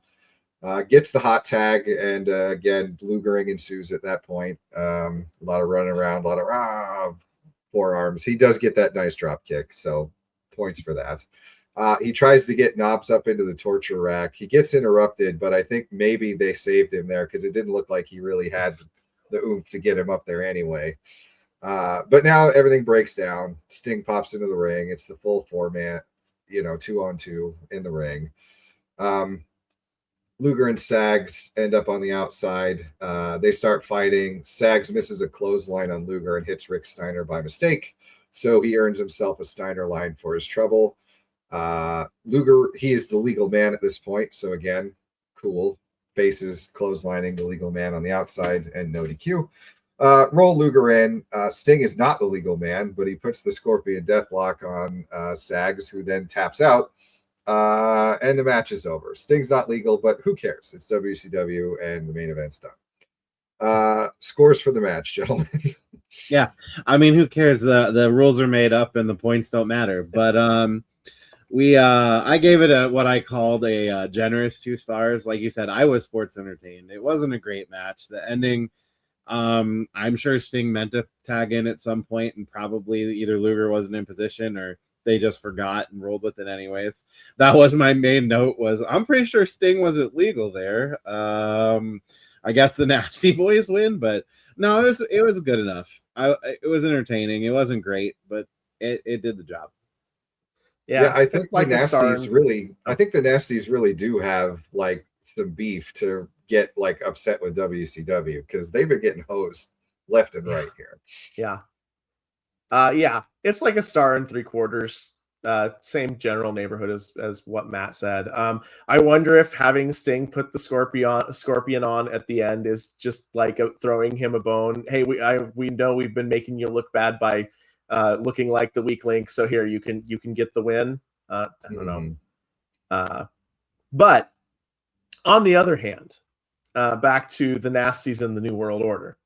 gets the hot tag, and again, Lugering ensues at that point. A lot of running around, a lot of forearms. He does get that nice drop kick, so points for that. He tries to get Knobs up into the torture rack. He gets interrupted, but I think maybe they saved him there because it didn't look like he really had the oomph to get him up there anyway. But now everything breaks down. Sting pops into the ring. It's the full format, 2-on-2 in the ring. Luger and Sags end up on the outside. They start fighting. Sags misses a clothesline on Luger and hits Rick Steiner by mistake. So he earns himself a Steiner line for his trouble. Luger, he is the legal man at this point. So again, cool. Faces clotheslining the legal man on the outside and no DQ. Roll Luger in. Sting is not the legal man, but he puts the Scorpion Deathlock on Sags, who then taps out. And the match is over. Sting's not legal, but who cares? It's WCW, and the main event's done. Scores for the match, gentlemen. Yeah, I mean, who cares? The rules are made up, and the points don't matter. But I gave it what I called a generous 2 stars. Like you said, I was sports entertained. It wasn't a great match. The ending I'm sure Sting meant to tag in at some point, and probably either Luger wasn't in position or they just forgot and rolled with it anyways. That was my main note. Was I'm pretty sure Sting wasn't legal there. I guess the Nasty Boys win, but no, it was good enough. It was entertaining. It wasn't great, but it did the job. Yeah, I think it's like the a star Nasties really, I think the Nasties really do have like some beef to get like upset with WCW because they've been getting hosed left and right here. Yeah. It's like a star and 3/4. Same general neighborhood as what Matt said. I wonder if having Sting put the Scorpion on at the end is just like throwing him a bone. Hey, we know we've been making you look bad by looking like the weak link, so here you can get the win. I don't know. But on the other hand, back to the Nasties and the New World Order.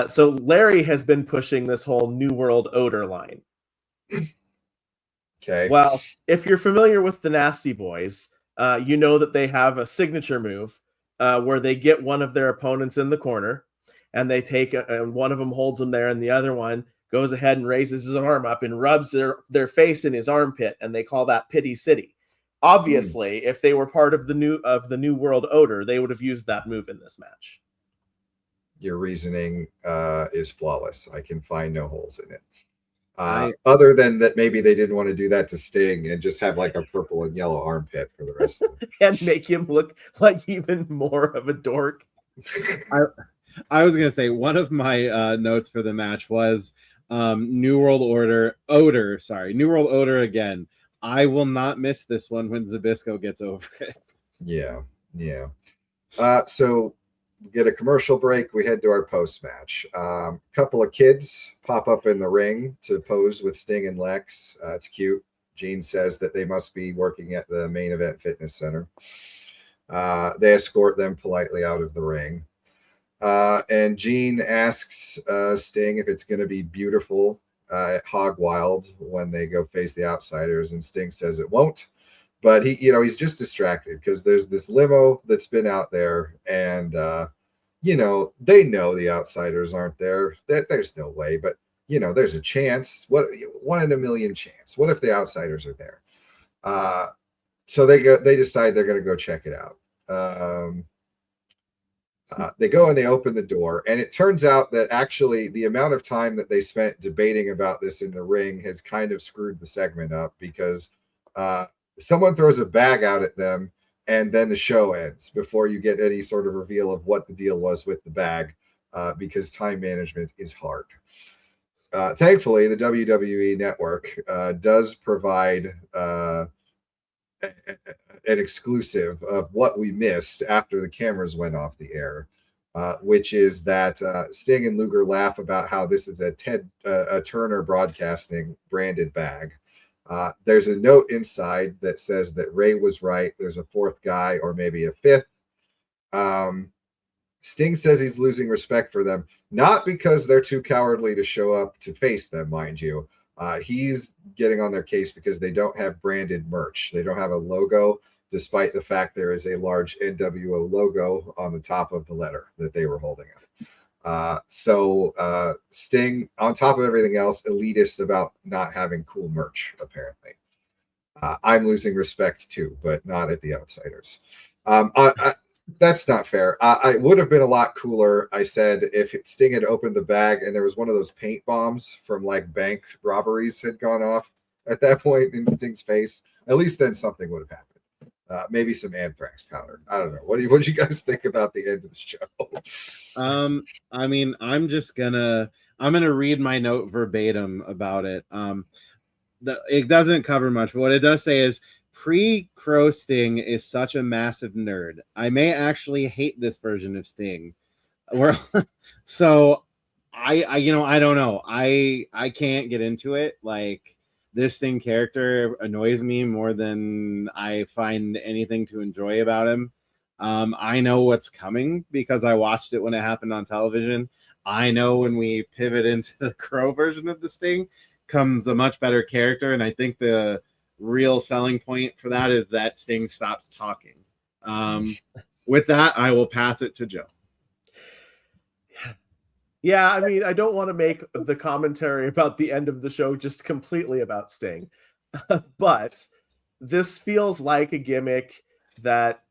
So Larry has been pushing this whole New World Order line. Okay. Well, if you're familiar with the Nasty Boys, you know that they have a signature move where they get one of their opponents in the corner and they take and one of them holds them there and the other one goes ahead and raises his arm up and rubs their face in his armpit, and they call that Pity City. Obviously, if they were part of the New World Order, they would have used that move in this match. Your reasoning is flawless. I can find no holes in it. Other than that, maybe they didn't want to do that to Sting and just have like a purple and yellow armpit for the rest of it. And make him look like even more of a dork. I was going to say, one of my notes for the match was New World Order again. I will not miss this one when Zbyszko gets over it. Yeah. So we get a commercial break. We head to our post match. Couple of kids pop up in the ring to pose with Sting and Lex. It's cute. Gene says that they must be working at the Main Event Fitness Center. They escort them politely out of the ring. And Gene asks Sting if it's going to be beautiful at Hog Wild when they go face the Outsiders, and Sting says it won't. But he's just distracted because there's this limo that's been out there, and they know the Outsiders aren't there. There's no way, but there's a chance. What 1 in a million chance? What if the Outsiders are there? So they decide they're going to go check it out. They go and they open the door, and it turns out that actually the amount of time that they spent debating about this in the ring has kind of screwed the segment up because someone throws a bag out at them, and then the show ends before you get any sort of reveal of what the deal was with the bag, because time management is hard. Thankfully, the WWE Network does provide an exclusive of what we missed after the cameras went off the air, which is that Sting and Luger laugh about how this is a Turner Broadcasting branded bag. There's a note inside that says that Ray was right. There's a fourth guy, or maybe a fifth. Sting says he's losing respect for them, not because they're too cowardly to show up to face them, mind you. He's getting on their case because they don't have branded merch. They don't have a logo, despite the fact there is a large NWO logo on the top of the letter that they were holding up. So Sting, on top of everything else, elitist about not having cool merch, apparently. I'm losing respect too, but not at the Outsiders. That's not fair. I would have been a lot cooler, I said, if Sting had opened the bag and there was one of those paint bombs from like bank robberies had gone off at that point in Sting's face. At least then something would have happened. Maybe some anthrax powder. I don't know. What do you guys think about the end of the show? I mean, I'm gonna read my note verbatim about it. It doesn't cover much, but what it does say is pre-Crow Sting is such a massive nerd. I may actually hate this version of Sting. So I don't know. I can't get into it. Like, this Sting character annoys me more than I find anything to enjoy about him. I know what's coming because I watched it when it happened on television. I know when we pivot into the Crow version of the Sting comes a much better character, and I think the real selling point for that is that Sting stops talking. With that, I will pass it to Joe. Yeah, I mean, I don't want to make the commentary about the end of the show just completely about Sting, but this feels like a gimmick that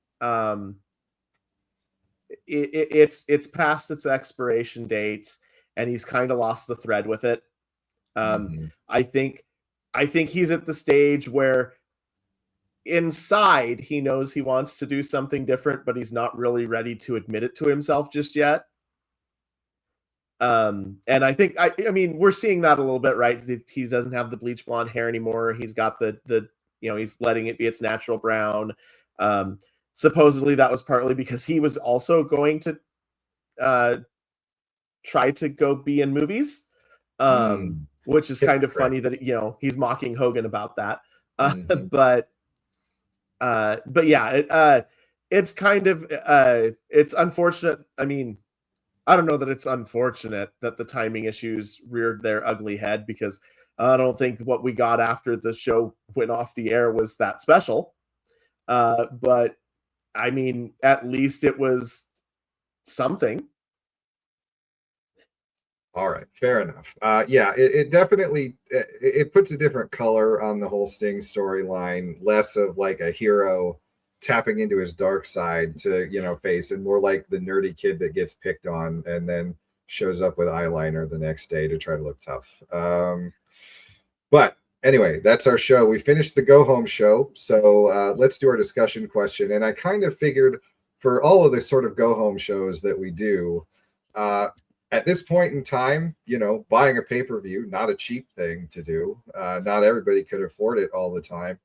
it's past its expiration date, and he's kind of lost the thread with it. I think he's at the stage where inside he knows he wants to do something different, but he's not really ready to admit it to himself just yet. And I think I mean we're seeing that a little bit, right? He doesn't have the bleach blonde hair anymore. He's got the he's letting it be its natural brown. Supposedly that was partly because he was also going to try to go be in movies, which is kind of funny that he's mocking Hogan about that. But yeah, it's kind of it's unfortunate. I mean, I don't know that it's unfortunate that the timing issues reared their ugly head, because I don't think what we got after the show went off the air was that special. But I mean, at least it was something. All right, fair enough. Yeah, it definitely it puts a different color on the whole Sting storyline, less of like a hero tapping into his dark side to face, and more like the nerdy kid that gets picked on and then shows up with eyeliner the next day to try to look tough. But anyway, that's our show. We finished the go home show, so let's do our discussion question. And I kind of figured for all of the sort of go home shows that we do, at this point in time, buying a pay-per-view, not a cheap thing to do. Not everybody could afford it all the time.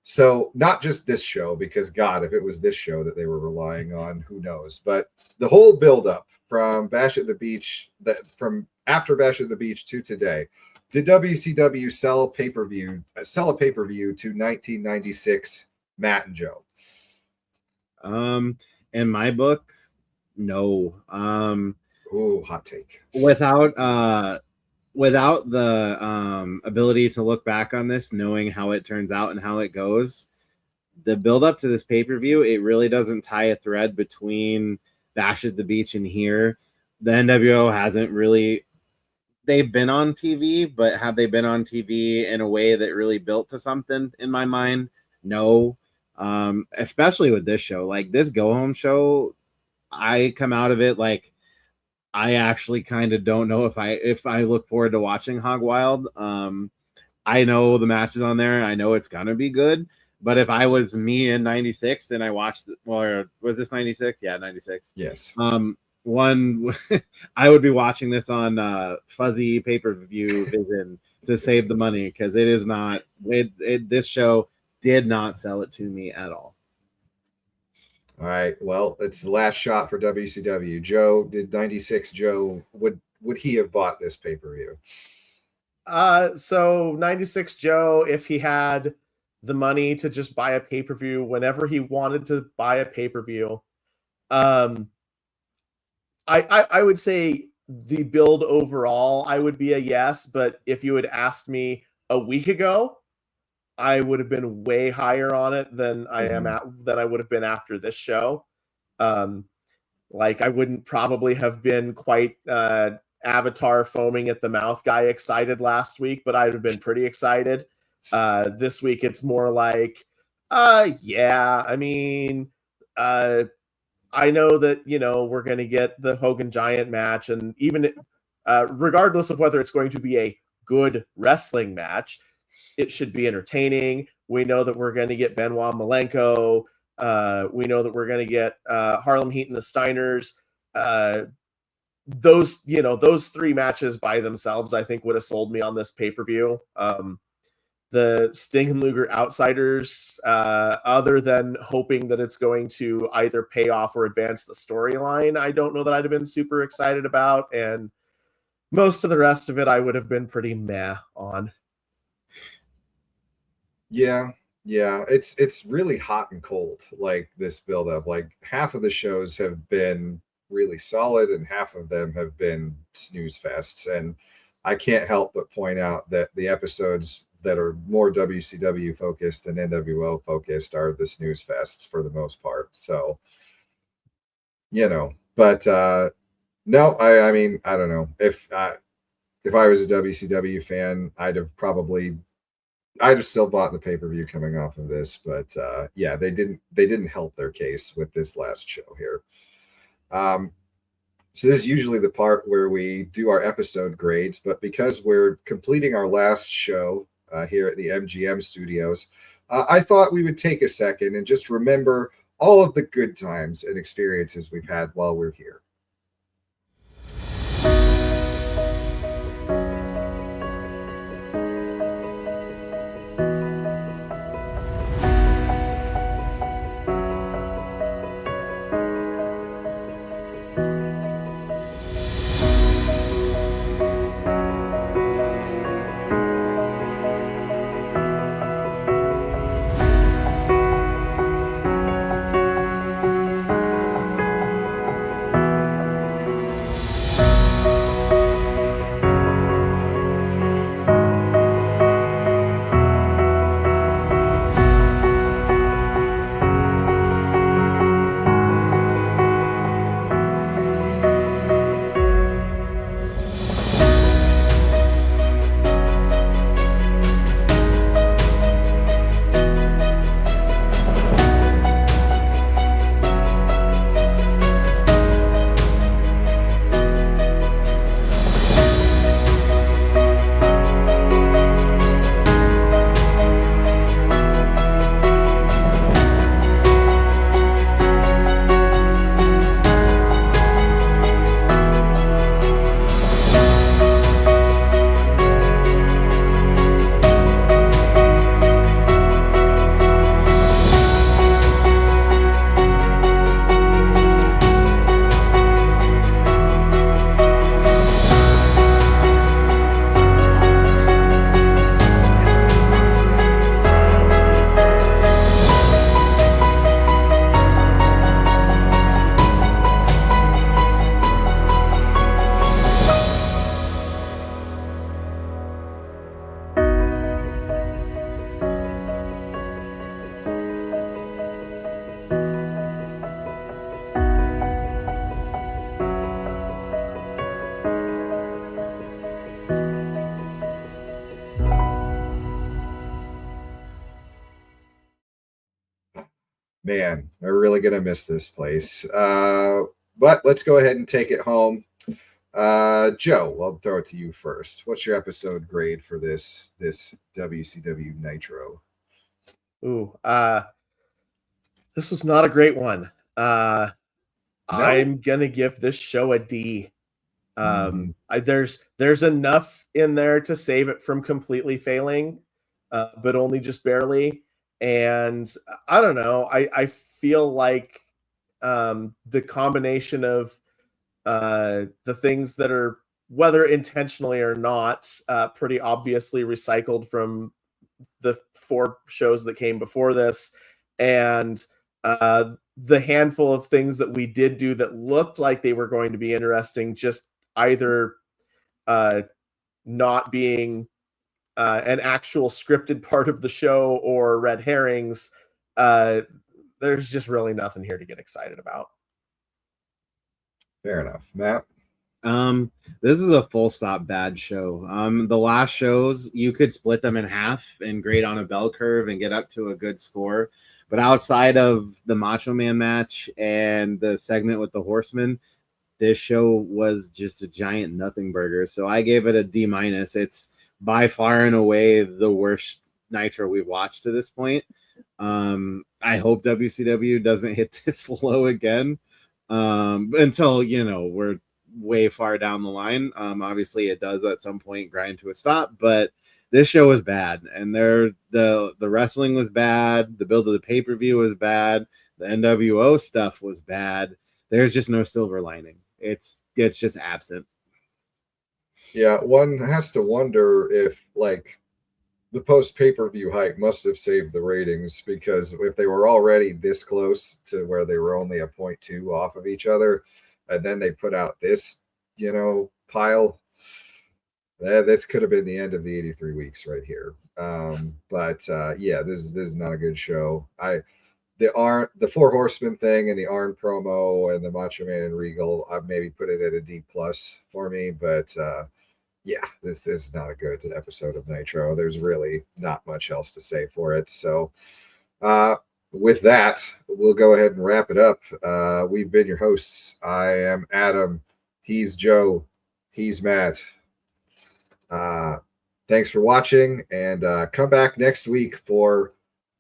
So not just this show, because God, if it was this show that they were relying on, who knows? But the whole buildup from Bash at the Beach, from after Bash at the Beach to today, did WCW sell a pay-per-view to 1996 Matt and Joe? In my book, no. Ooh, hot take. Without the ability to look back on this, knowing how it turns out and how it goes, the build up to this pay-per-view, it really doesn't tie a thread between Bash at the Beach and here. The NWO hasn't really, they've been on TV, but have they been on TV in a way that really built to something in my mind? No. Especially with this show, like this go home show, I come out of it like I actually kind of don't know if I look forward to watching Hog Wild. I know the matches on there. I know it's gonna be good. But if I was me in '96 and I watched, or was this '96? Yeah, '96. Yes. One, I would be watching this on fuzzy pay-per-view vision to save the money, because it is not. This show did not sell it to me at all. All right. Well, it's the last shot for WCW. Joe, did 96 Joe, would he have bought this pay-per-view? So 96 Joe, if he had the money to just buy a pay-per-view whenever he wanted to buy a pay-per-view, I would say the build overall, I would be a yes. But if you had asked me a week ago, I would have been way higher on it than I would have been after this show. Like I wouldn't probably have been quite Avatar foaming at the mouth guy excited last week, but I'd have been pretty excited. This week it's more like, yeah, I mean, I know that, we're going to get the Hogan Giant match, and even regardless of whether it's going to be a good wrestling match, it should be entertaining. We know that we're going to get Benoit Malenko. We know that we're going to get Harlem Heat and the Steiners. Those three matches by themselves, I think, would have sold me on this pay-per-view. The Sting and Luger Outsiders, other than hoping that it's going to either pay off or advance the storyline, I don't know that I'd have been super excited about. And most of the rest of it, I would have been pretty meh on. Yeah, it's really hot and cold, like this build up. Like half of the shows have been really solid and half of them have been snooze fests, and I can't help but point out that the episodes that are more WCW focused than NWO focused are the snooze fests for the most part. So but No, I mean, I don't know. If I was a WCW fan, I'd have still bought the pay-per-view coming off of this, but yeah, they didn't help their case with this last show here. So this is usually the part where we do our episode grades, but because we're completing our last show here at the MGM studios, I thought we would take a second and just remember all of the good times and experiences we've had while we're here. Man, I'm really gonna miss this place. But let's go ahead and take it home. Joe, I'll throw it to you first. What's your episode grade for this WCW Nitro? Ooh, this was not a great one. No? I'm gonna give this show a D. There's enough in there to save it from completely failing, but only just barely. And I don't know. I feel like the combination of the things that are, whether intentionally or not, pretty obviously recycled from the 4 shows that came before this, and the handful of things that we did do that looked like they were going to be interesting, just either not being an actual scripted part of the show or red herrings. There's just really nothing here to get excited about. Fair enough. Matt? This is a full stop bad show. The last shows, you could split them in half and grade on a bell curve and get up to a good score. But outside of the Macho Man match and the segment with the Horsemen, this show was just a giant nothing burger. So I gave it a D-. It's by far and away the worst Nitro we've watched to this point. I hope WCW doesn't hit this low again until, we're way far down the line. Obviously it does at some point grind to a stop, but this show was bad, and the wrestling was bad, the build of the pay-per-view was bad, the NWO stuff was bad. There's just no silver lining. It's just absent. Yeah, one has to wonder if the post pay-per-view hype must have saved the ratings, because if they were already this close to where they were only a 0.2 off of each other, and then they put out this, pile, this could have been the end of the 83 weeks right here. But yeah, this is not a good show. the Four Horsemen thing and the Arn promo and the Macho Man and Regal, I've maybe put it at a D plus for me, but yeah, this is not a good episode of Nitro. There's really not much else to say for it. So with that, we'll go ahead and wrap it up. We've been your hosts. I am Adam. He's Joe. He's Matt. Thanks for watching, and come back next week for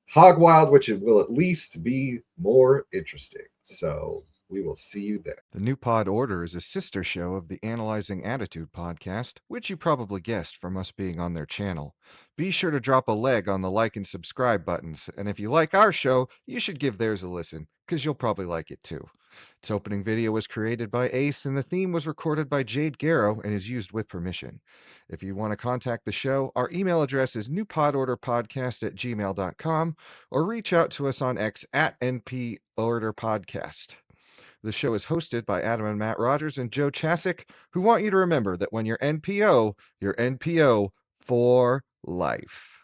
Hog Wild, which will at least be more interesting. So we will see you there. The New Pod Order is a sister show of the Analyzing Attitude podcast, which you probably guessed from us being on their channel. Be sure to drop a leg on the like and subscribe buttons, and if you like our show, you should give theirs a listen, because you'll probably like it too. Its opening video was created by Ace, and the theme was recorded by Jade Garrow and is used with permission. If you want to contact the show, our email address is newpodorderpodcast@gmail.com, or reach out to us on X at NPOorderPodcast. The show is hosted by Adam and Matt Rogers and Joe Chasick, who want you to remember that when you're NPO for life.